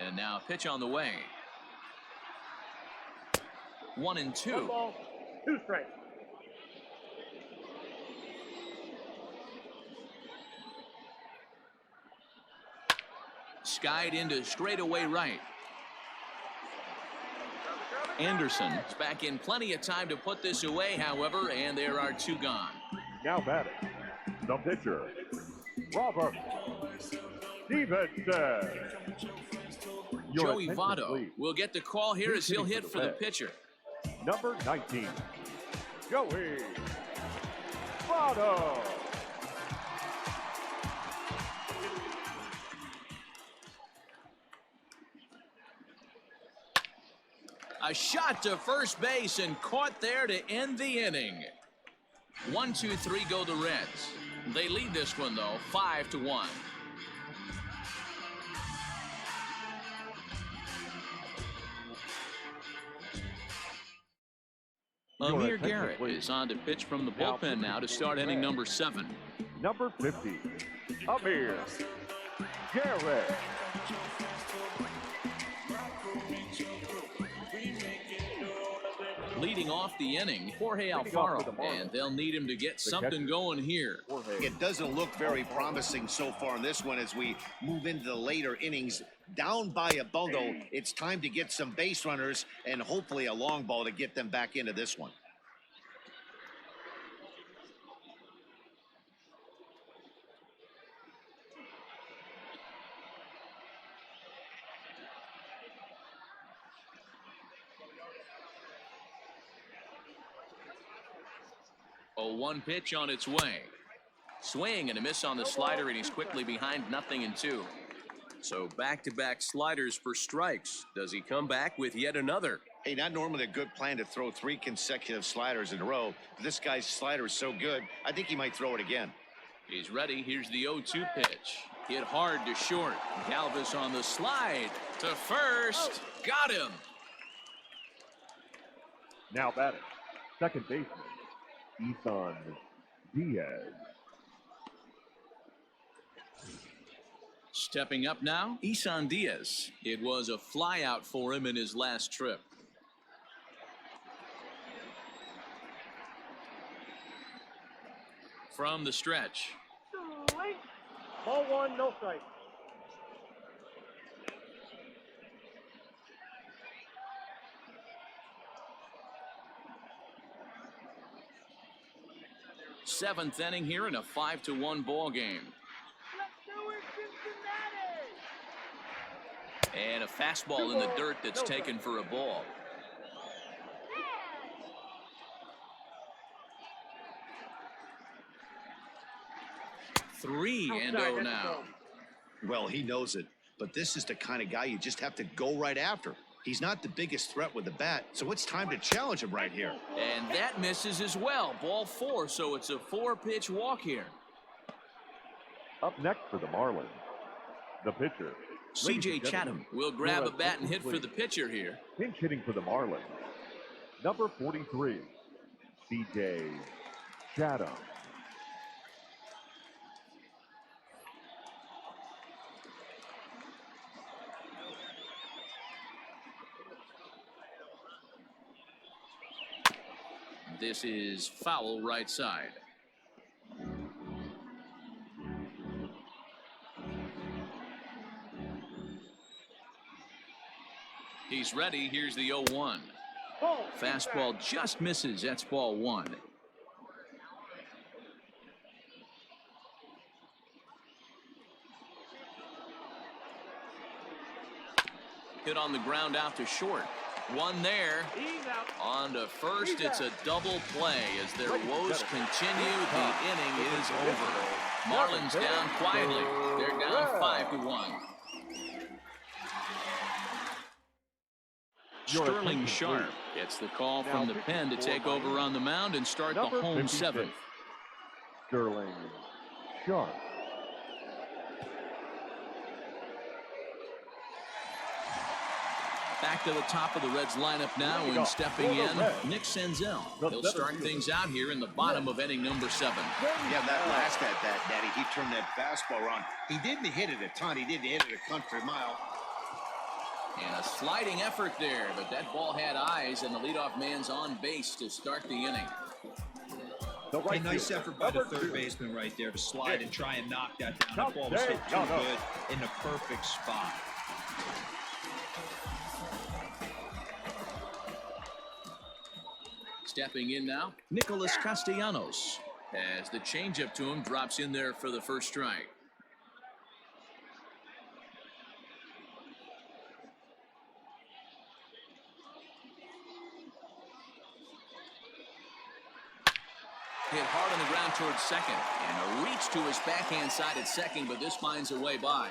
And now pitch on the way. 1-2. 2 strikes. Skied into straightaway right. Anderson is back in plenty of time to put this away, however, and there are 2 gone. Now batting, the pitcher, Robert Stevenson. Joey Votto will get the call here as he'll hit for the pitcher. Number 19, Joey Votto. A shot to first base and caught there to end the inning. 1-2-3 go the Reds. They lead this one, though, 5-1. Amir Garrett is on to pitch from the bullpen now to start inning number 7. Number 50, Amir Garrett. Leading off the inning, Jorge Alfaro, and they'll need him to get something going here. It doesn't look very promising so far in this one as we move into the later innings. Down by a bundle, it's time to get some base runners and hopefully a long ball to get them back into this one. A 1 pitch on its way. Swing and a miss on the slider, and he's quickly behind 0-2. So back-to-back sliders for strikes. Does he come back with yet another? Hey, not normally a good plan to throw 3 consecutive sliders in a row. But this guy's slider is so good, I think he might throw it again. He's ready. Here's the 0-2 pitch. Hit hard to short. Galvis on the slide to first. Got him. Now batting, second baseman, eSeason Diaz. Stepping up now, eSeason Diaz. It was a flyout for him in his last trip. From the stretch. Ball 1, no strike. Seventh inning here in a 5-1 ball game. And a fastball in the dirt that's taken for a ball. Three and 0 now. Well, he knows it, but this is the kind of guy you just have to go right after. He's not the biggest threat with the bat, so it's time to challenge him right here. And that misses as well. Ball 4, so it's a 4-pitch walk here. Up next for the Marlins, the pitcher, C.J. Chatham will grab a bat and hit for the pitcher here. Pinch hitting for the Marlins, number 43, C.J. Chatham. This is foul right side. He's ready. Here's the 0-1. Fastball just misses. That's ball 1. Hit on the ground out to short. One there. He's out. On to first, it's a double play as their woes continue. The inning is over. Marlins down quietly. They're down 5-1. Sterling Sharp gets the call from the pen to take over on the mound and start the home seventh. Sterling Sharp. Back to the top of the Reds lineup now, and stepping in, Nick Senzel. He'll start things out here in the bottom of inning number 7. Yeah, that last at bat, Daddy, he turned that fastball around. He didn't hit it a ton. He didn't hit it a country mile. And a sliding effort there, but that ball had eyes, and the leadoff man's on base to start the inning. A nice effort by the third baseman right there to slide and try and knock that down. That ball was hit too good in the perfect spot. Stepping in now, Nicholas Castellanos, as the changeup to him drops in there for the first strike. Hit hard on the ground towards second, and a reach to his backhand side at second, but this finds a way by.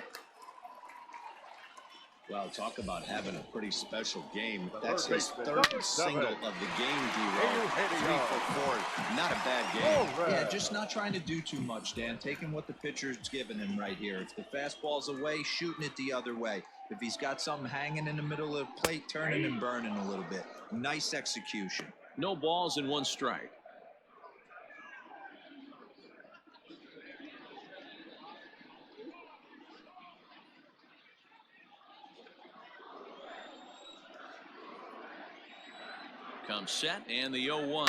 Well, talk about having a pretty special game. That's his third single of the game, D-Roll. 3 for 4. Not a bad game. Yeah, just not trying to do too much, Dan. Taking what the pitcher's giving him right here. If the fastball's away, shooting it the other way. If he's got something hanging in the middle of the plate, turning and burning a little bit. Nice execution. No balls and 1 strike. Comes set, and the 0-1.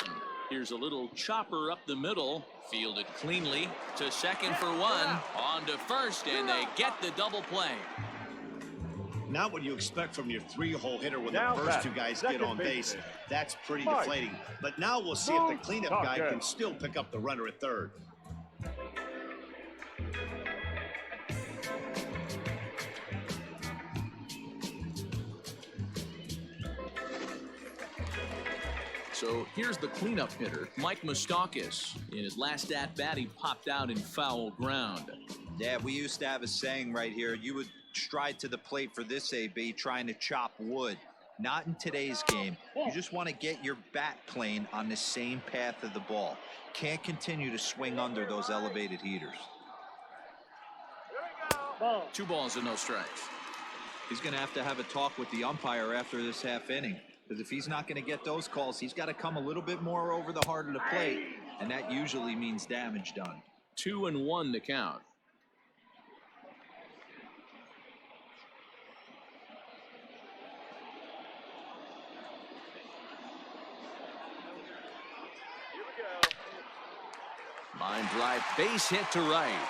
Here's a little chopper up the middle, fielded cleanly to second for 1, on to first, and they get the double play. Not what you expect from your 3-hole hitter when the first 2 guys get on base. That's pretty deflating. But now we'll see if the cleanup guy can still pick up the runner at third. So here's the cleanup hitter, Mike Moustakas. In his last at-bat, he popped out in foul ground. Yeah, we used to have a saying right here. You would stride to the plate for this AB trying to chop wood. Not in today's game. You just want to get your bat plane on the same path of the ball. Can't continue to swing under those elevated heaters. 2 balls and no strikes. He's going to have a talk with the umpire after this half inning. Because if he's not going to get those calls, he's got to come a little bit more over the heart of the plate, and that usually means damage done. 2-1 the count. Line drive, base hit to right.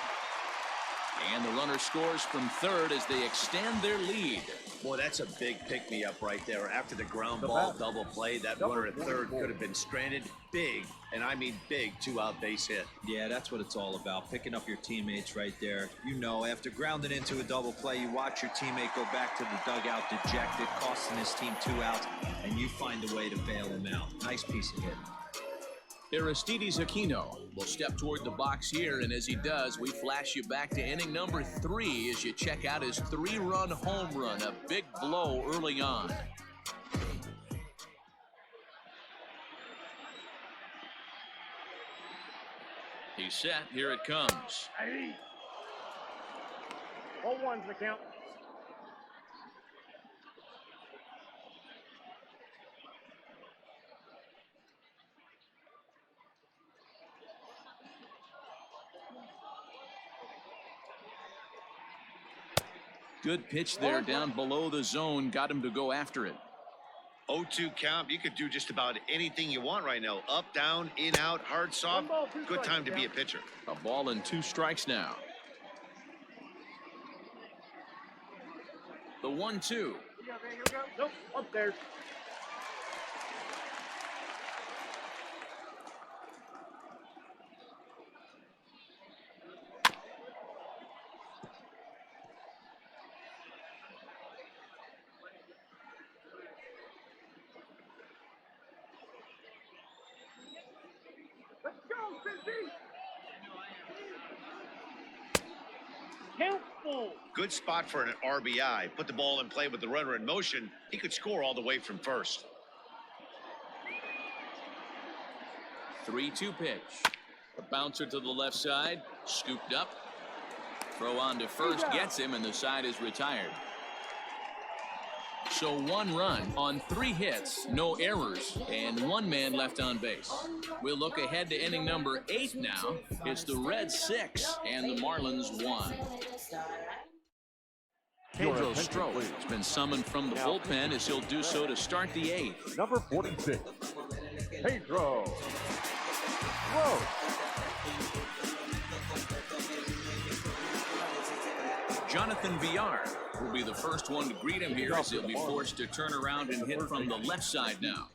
And the runner scores from third as they extend their lead. Boy, that's a big pick-me-up right there. After the ground ball double play, that runner at third could have been stranded. Big, and I mean big, 2-out base hit. Yeah, that's what it's all about, picking up your teammates right there. You know, after grounding into a double play, you watch your teammate go back to the dugout dejected, costing his team 2 outs, and you find a way to bail him out. Nice piece of hit. Aristides Aquino will step toward the box here, and as he does, we flash you back to inning number 3 as you check out his 3-run home run, a big blow early on. He's set. Here it comes. 0-1's the count. Good pitch there down below the zone. Got him to go after it. 0-2 count. You could do just about anything you want right now. Up, down, in, out, hard, soft. Good time to be a pitcher. A ball and 2 strikes now. The 1-2. Here we go. Nope, upstairs. Good spot for an RBI. Put the ball in play with the runner in motion. He could score all the way from first. 3-2 pitch. A bouncer to the left side. Scooped up. Throw on to first gets him, and the side is retired. So 1 run on 3 hits, no errors, and 1 man left on base. We'll look ahead to inning number 8 now. It's the Reds 6 and the Marlins 1. Pedro Strop has been summoned from the bullpen as he'll do so to start the 8th. Number 46, Pedro Strop. Jonathan Villar will be the first one to greet him here as he'll be forced to turn around and hit from the left side now.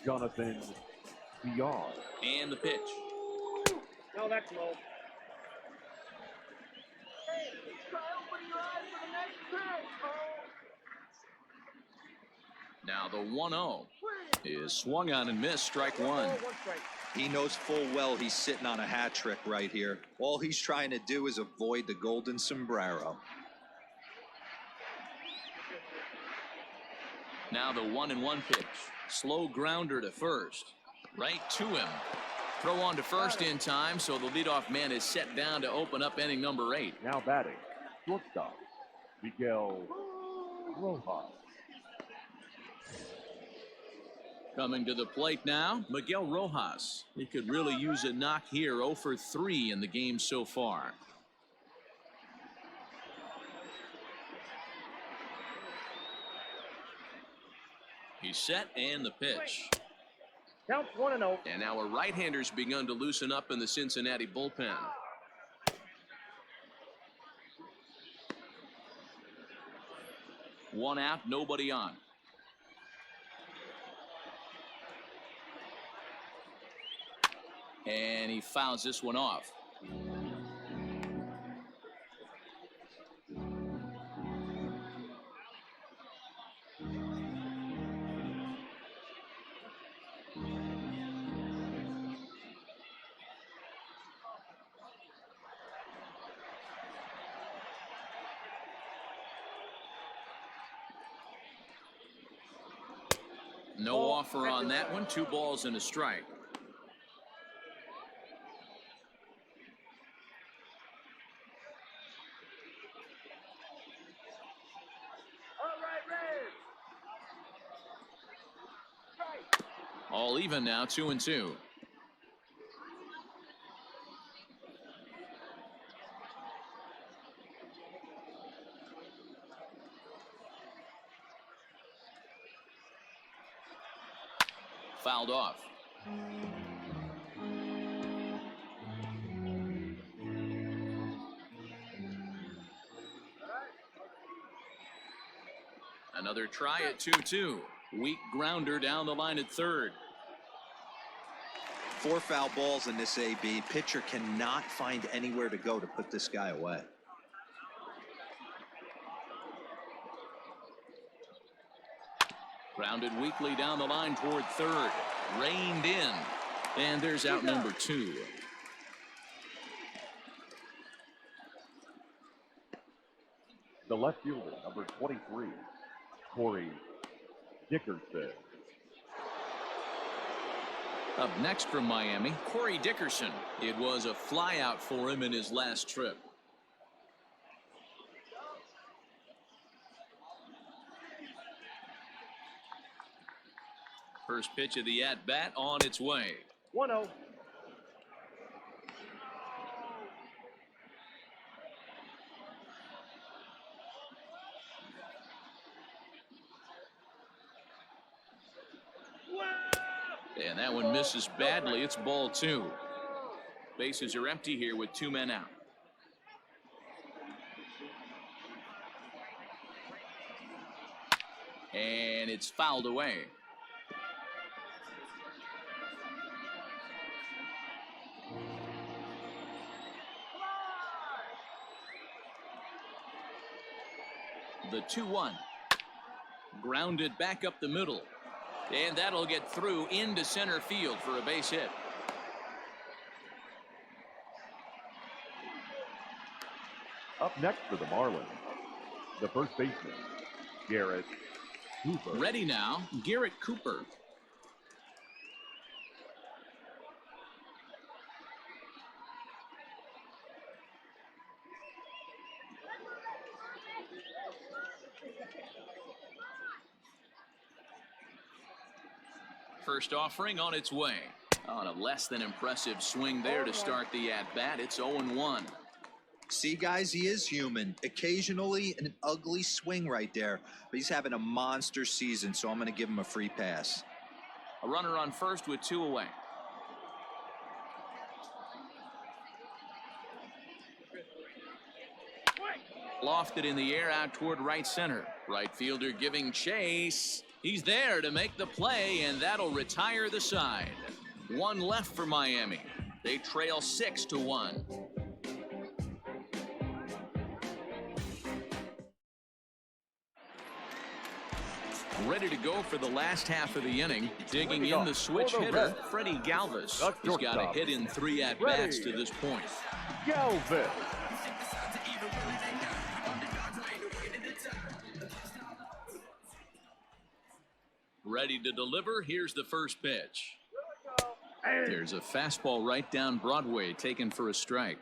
Jonathan Villar. And the pitch. No, that's low. Now the 1-0 is swung on and missed, strike 1. He knows full well he's sitting on a hat trick right here. All he's trying to do is avoid the golden sombrero. Now the 1-1 pitch. Slow grounder to first. Right to him. Throw on to first in time, so the leadoff man is set down to open up inning number 8. Now batting, shortstop, Miguel Rojas. Coming to the plate now, Miguel Rojas. He could really use a knock here. 0 for 3 in the game so far. He's set, and the pitch. Counts 1-0. And now a right-hander's begun to loosen up in the Cincinnati bullpen. One out, nobody on. And he fouls this one off. No offer on that one. 2 balls and a strike. All even now, 2-2. Fouled off. Another try at 2-2. Weak grounder down the line at third. 4 foul balls in this AB. Pitcher cannot find anywhere to go to put this guy away. Grounded weakly down the line toward third. Reined in. And there's out number 2. The left fielder, number 23, Corey Dickerson. Up next from Miami, Corey Dickerson. It was a flyout for him in his last trip. First pitch of the at-bat on its way. 1-0. And that one misses badly. It's ball 2. Bases are empty here with 2 men out. And it's fouled away. The 2-1. Grounded back up the middle. And that'll get through into center field for a base hit. Up next for the Marlins, the first baseman, Garrett Cooper. Ready now, Garrett Cooper. First offering on its way. On a less than impressive swing there to start the at-bat. It's 0-1. See, guys, he is human. Occasionally an ugly swing right there, but he's having a monster season, so I'm going to give him a free pass. A runner on first with 2 away. Lofted in the air out toward right center. Right fielder giving chase. He's there to make the play, and that'll retire the side. 1 left for Miami. They trail 6-1. Ready to go for the last half of the inning. Digging in the switch hitter, Freddie Galvis. He's got a hit in 3 at-bats to this point. Galvis. Ready to deliver. Here's the first pitch. There's a fastball right down Broadway, taken for a strike.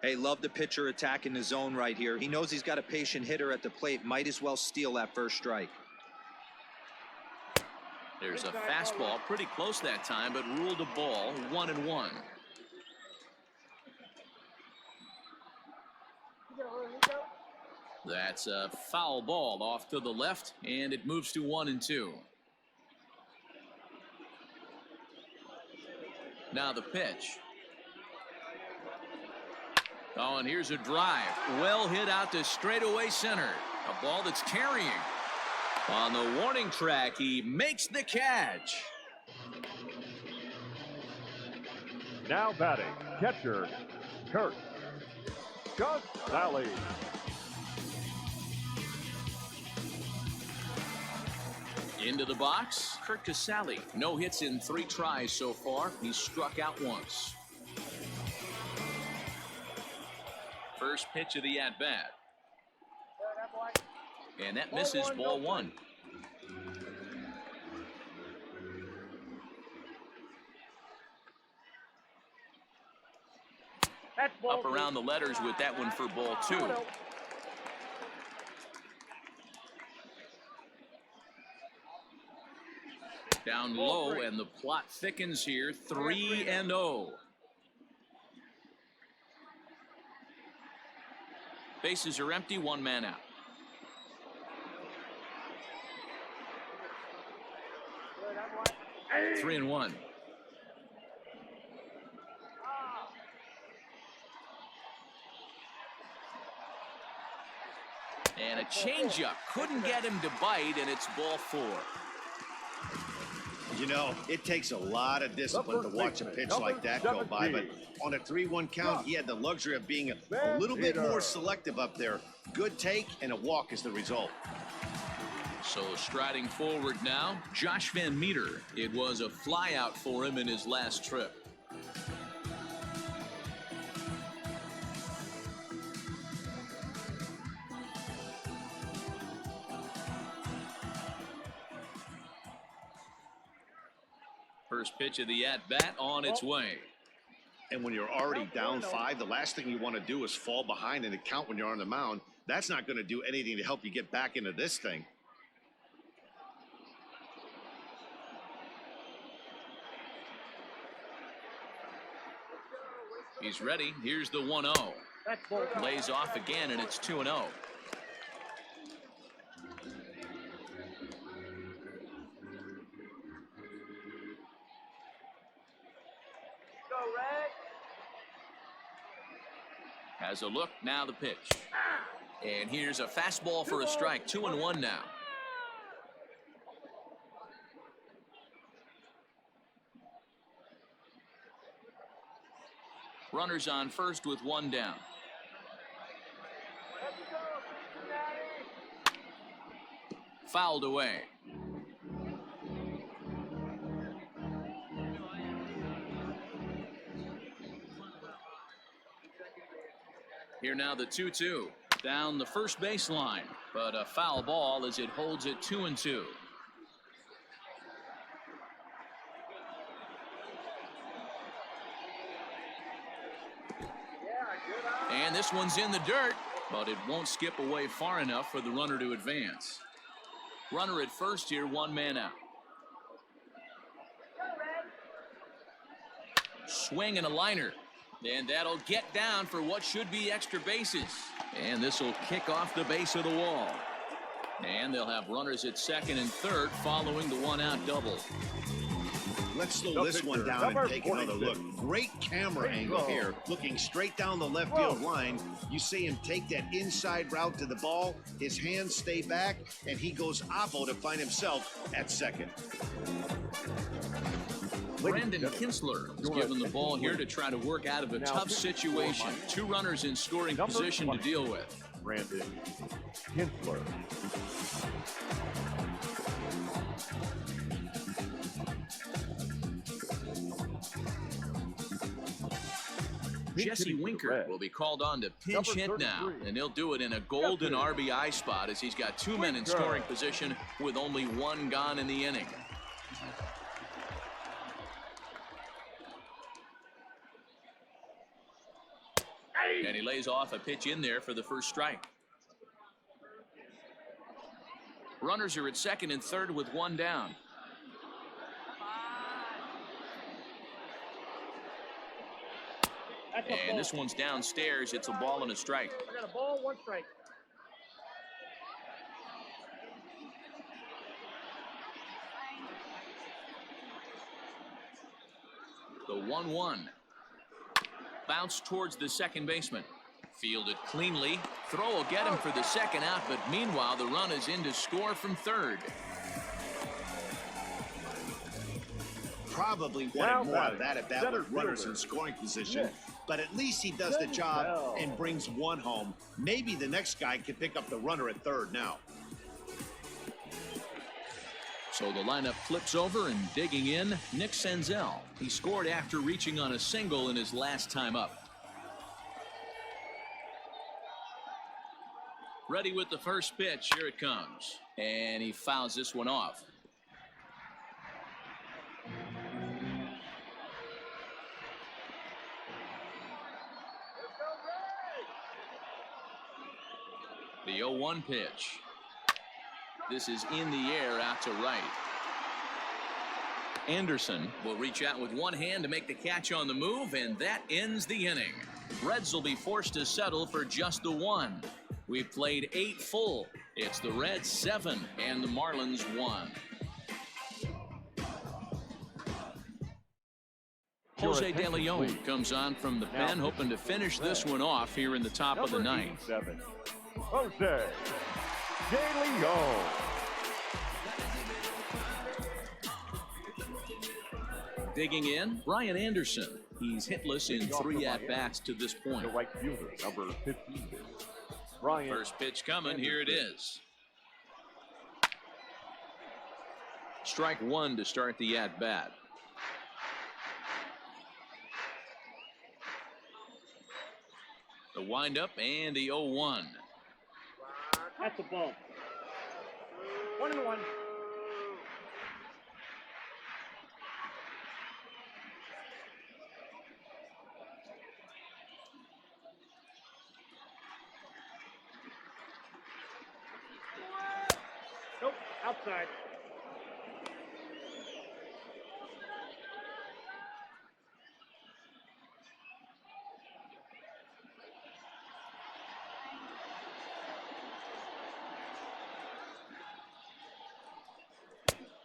Hey, love the pitcher attacking the zone right here. He knows he's got a patient hitter at the plate. Might as well steal that first strike. There's a fastball pretty close that time, but ruled a ball. 1-1. That's a foul ball off to the left, and it moves to 1-2. Now the pitch. Oh, and here's a drive. Well hit out to straightaway center. A ball that's carrying. On the warning track, he makes the catch. Now batting, catcher, Kurt Casale. Into the box, Kurt Casale. No hits in 3 tries so far. He's struck out once. First pitch of the at-bat. And that misses, ball 1. Up around the letters with that one for ball 2. Down low, and the plot thickens here. 3-0. Bases are empty, 1 man out. Hey. 3-1. And a changeup. Couldn't get him to bite, and it's ball 4. You know, it takes a lot of discipline to watch a pitch like that go by, but on a 3-1 count, he had the luxury of being a little bit more selective up there. Good take, and a walk is the result. So striding forward now, Josh Van Meter. It was a flyout for him in his last trip. First pitch of the at-bat on its way. And when you're already down 5, the last thing you want to do is fall behind in the count when you're on the mound. That's not going to do anything to help you get back into this thing. He's ready. Here's the 1-0. Lays off again, and it's 2-0. Has a look, now the pitch. And here's a fastball for a strike. 2-1 now. Runners on first with 1 down. Fouled away. Here now the 2-2 down the first baseline, but a foul ball as it holds it 2-2. And this one's in the dirt, but it won't skip away far enough for the runner to advance. Runner at first here, one man out. Swing and a liner. And that'll get down for what should be extra bases. And this will kick off the base of the wall. And they'll have runners at second and third following the one-out double. Let's slow this one down and take another look. Great camera angle here. Looking straight down the left field line. You see him take that inside route to the ball. His hands stay back, and he goes oppo to find himself at second. Brandon Kinsler is given the ball here to try to work out of a tough situation. Two runners in scoring position to deal with. Brandon Kinsler. Jesse Winker will be called on to pinch hit now, and he'll do it in a golden RBI spot as he's got two men in scoring position with only one gone in the inning. And he lays off a pitch in there for the first strike. Runners are at second and third with one down. And this one's downstairs. It's a ball and a strike. I got a ball, one strike. The 1-1. Bounce towards the second baseman. Fielded cleanly. Throw will get him for the second out, but meanwhile the run is in to score from third. Probably wanted more of that at bat with runners in scoring position, but at least he does the job and brings one home. Maybe the next guy can pick up the runner at third now. So the lineup flips over, and digging in, Nick Senzel. He scored after reaching on a single in his last time up. Ready with the first pitch. Here it comes. And he fouls this one off. The 0-1 pitch. This is in the air out to right. Anderson will reach out with one hand to make the catch on the move, and that ends the inning. Reds will be forced to settle for just the one. We've played 8 full. It's the Reds 7 and the Marlins 1. Jose De Leon comes on from the pen, hoping to finish this one off here in the top of the ninth. Jose De Leon. Digging in, Brian Anderson. He's hitless in 3 at-bats to this point. The right fielder, number 15. Brian. First pitch coming. Here it is. Strike one to start the at-bat. The windup and the 0-1. That's a ball. 1-1. Nope, outside.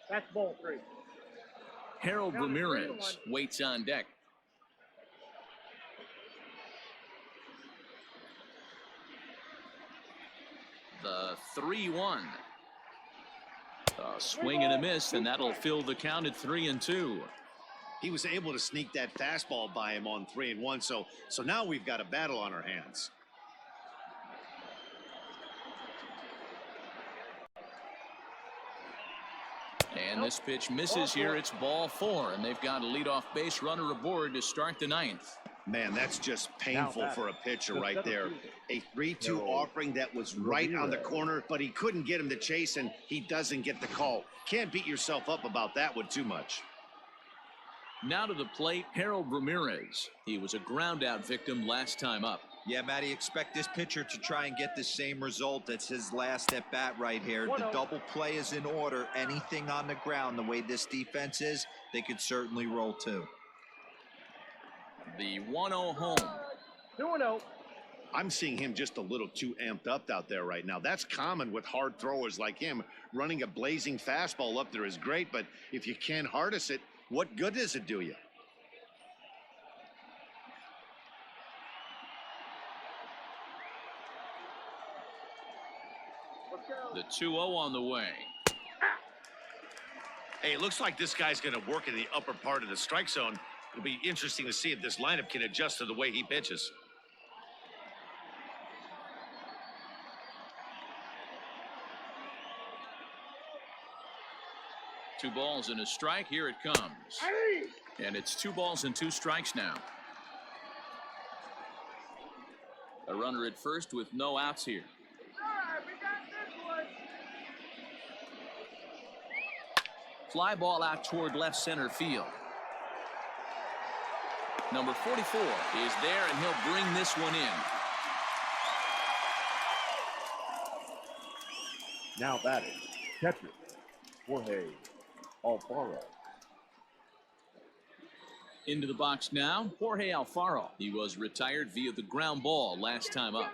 That's ball 3. Harold Ramirez waits on deck. The 3-1. A swing and a miss, and that'll fill the count at 3-2. He was able to sneak that fastball by him on 3-1, so now we've got a battle on our hands. And this pitch misses here. It's ball 4, and they've got a leadoff base runner aboard to start the ninth. Man, that's just painful for a pitcher right there. A 3-2 offering that was right on the corner, but he couldn't get him to chase, and he doesn't get the call. Can't beat yourself up about that one too much. Now to the plate, Harold Ramirez. He was a ground-out victim last time up. Yeah, Matty, expect this pitcher to try and get the same result. That's his last at bat right here. The double play is in order. Anything on the ground, the way this defense is, they could certainly roll too. The 1-0 home. 2-0. I'm seeing him just a little too amped up out there right now. That's common with hard throwers like him. Running a blazing fastball up there is great, but if you can't harness it, what good does it do you? The 2-0 on the way. Hey, it looks like this guy's going to work in the upper part of the strike zone. It'll be interesting to see if this lineup can adjust to the way he pitches. Two balls and a strike. Here it comes. And it's 2 balls and 2 strikes now. A runner at first with no outs here. Fly ball out toward left center field. Number 44 is there, and he'll bring this one in. Now batting, catcher, Jorge Alfaro. Into the box now, Jorge Alfaro. He was retired via the ground ball last time up.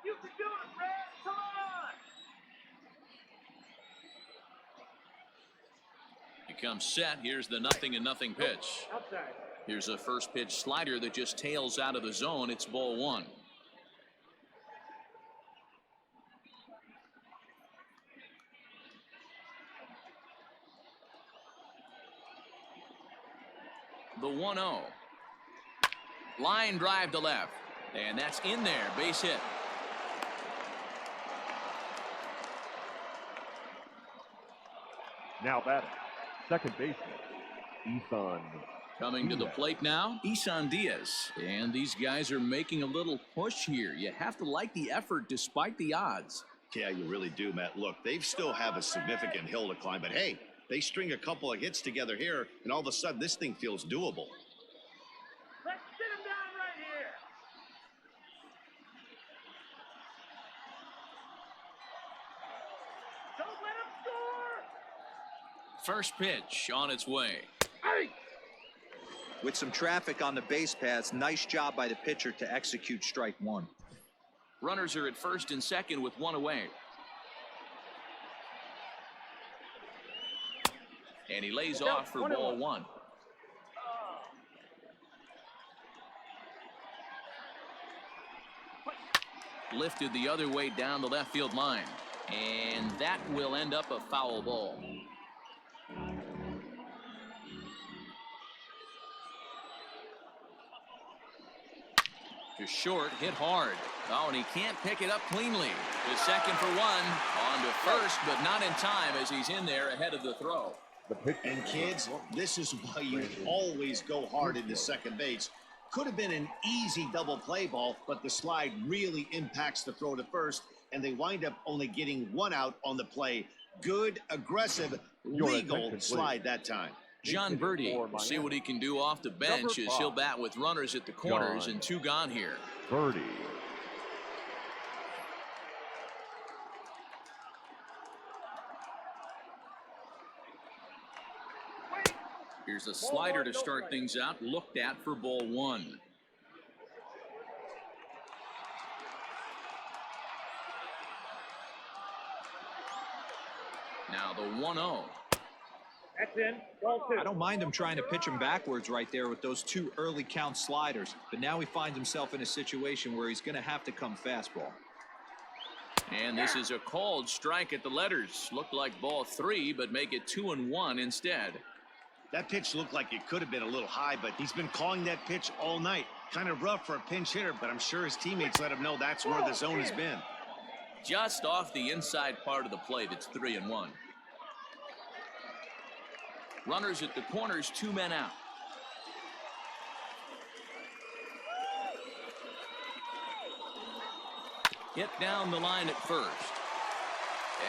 You can do it, Red. Come on. He comes set. Here's the 0-0 pitch. Outside. Here's a first pitch slider that just tails out of the zone. It's ball 1. The 1-0. Line drive to left. And that's in there. Base hit. Now batting, second baseman, eSeason. Coming to the plate now, eSeason Diaz. And these guys are making a little push here. You have to like the effort despite the odds. Yeah, you really do, Matt. Look, they still have a significant hill to climb, but hey, they string a couple of hits together here, and all of a sudden this thing feels doable. Let's sit him down right here. Don't let him score. First pitch on its way. With some traffic on the base paths, nice job by the pitcher to execute strike 1. Runners are at first and second with 1 away. And he lays off for ball 1. Lifted the other way down the left field line. And that will end up a foul ball. To short, hit hard. Oh, and he can't pick it up cleanly. To second for 1. On to first, but not in time as he's in there ahead of the throw. And kids, this is why you always go hard into second base. Could have been an easy double play ball, but the slide really impacts the throw to first, and they wind up only getting 1 out on the play. Good, aggressive, legal slide that time. John Birdie, see what he can do off the bench as he'll bat with runners at the corners and 2 gone here. Birdie. Here's a slider to start things out, looked at for ball 1. Now the 1-0. That's in. Ball 2. I don't mind him trying to pitch him backwards right there with those 2 early count sliders, but now he finds himself in a situation where he's going to have to come fastball. And this is a called strike at the letters. Looked like ball 3, but make it 2-1 instead. That pitch looked like it could have been a little high, but he's been calling that pitch all night. Kind of rough for a pinch hitter, but I'm sure his teammates let him know that's where the zone has been. Just off the inside part of the plate, it's 3-1. Runners at the corners, 2 men out. Hit down the line at first.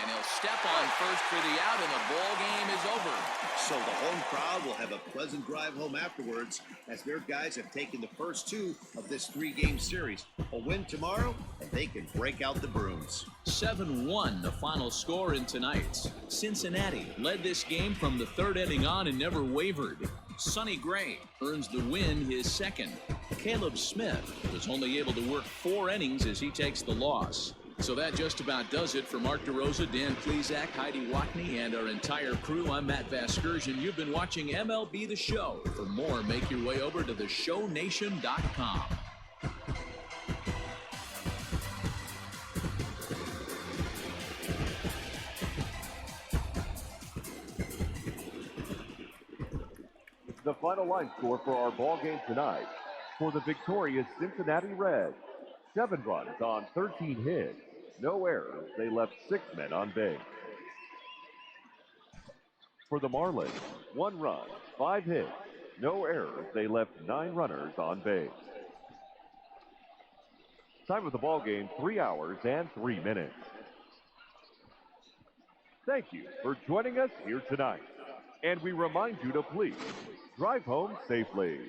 And he'll step on first for the out, and the ball game is over. So the home crowd will have a pleasant drive home afterwards as their guys have taken the first two of this three-game series. A win tomorrow, and they can break out the brooms. 7-1 the final score in tonight's. Cincinnati led this game from the third inning on and never wavered. Sonny Gray earns the win, his second. Caleb Smith was only able to work 4 innings as he takes the loss. So that just about does it for Mark DeRosa, Dan Plesac, Heidi Watney, and our entire crew. I'm Matt Vasgersian. You've been watching MLB The Show. For more, make your way over to theshownation.com. The final line score for our ball game tonight. For the victorious Cincinnati Reds, 7 runs on 13 hits. No errors. They left 6 men on base. For the Marlins, 1 run, 5 hits. No errors. They left 9 runners on base. Time of the ball game, 3 hours and 3 minutes. Thank you for joining us here tonight. And we remind you to please drive home safely.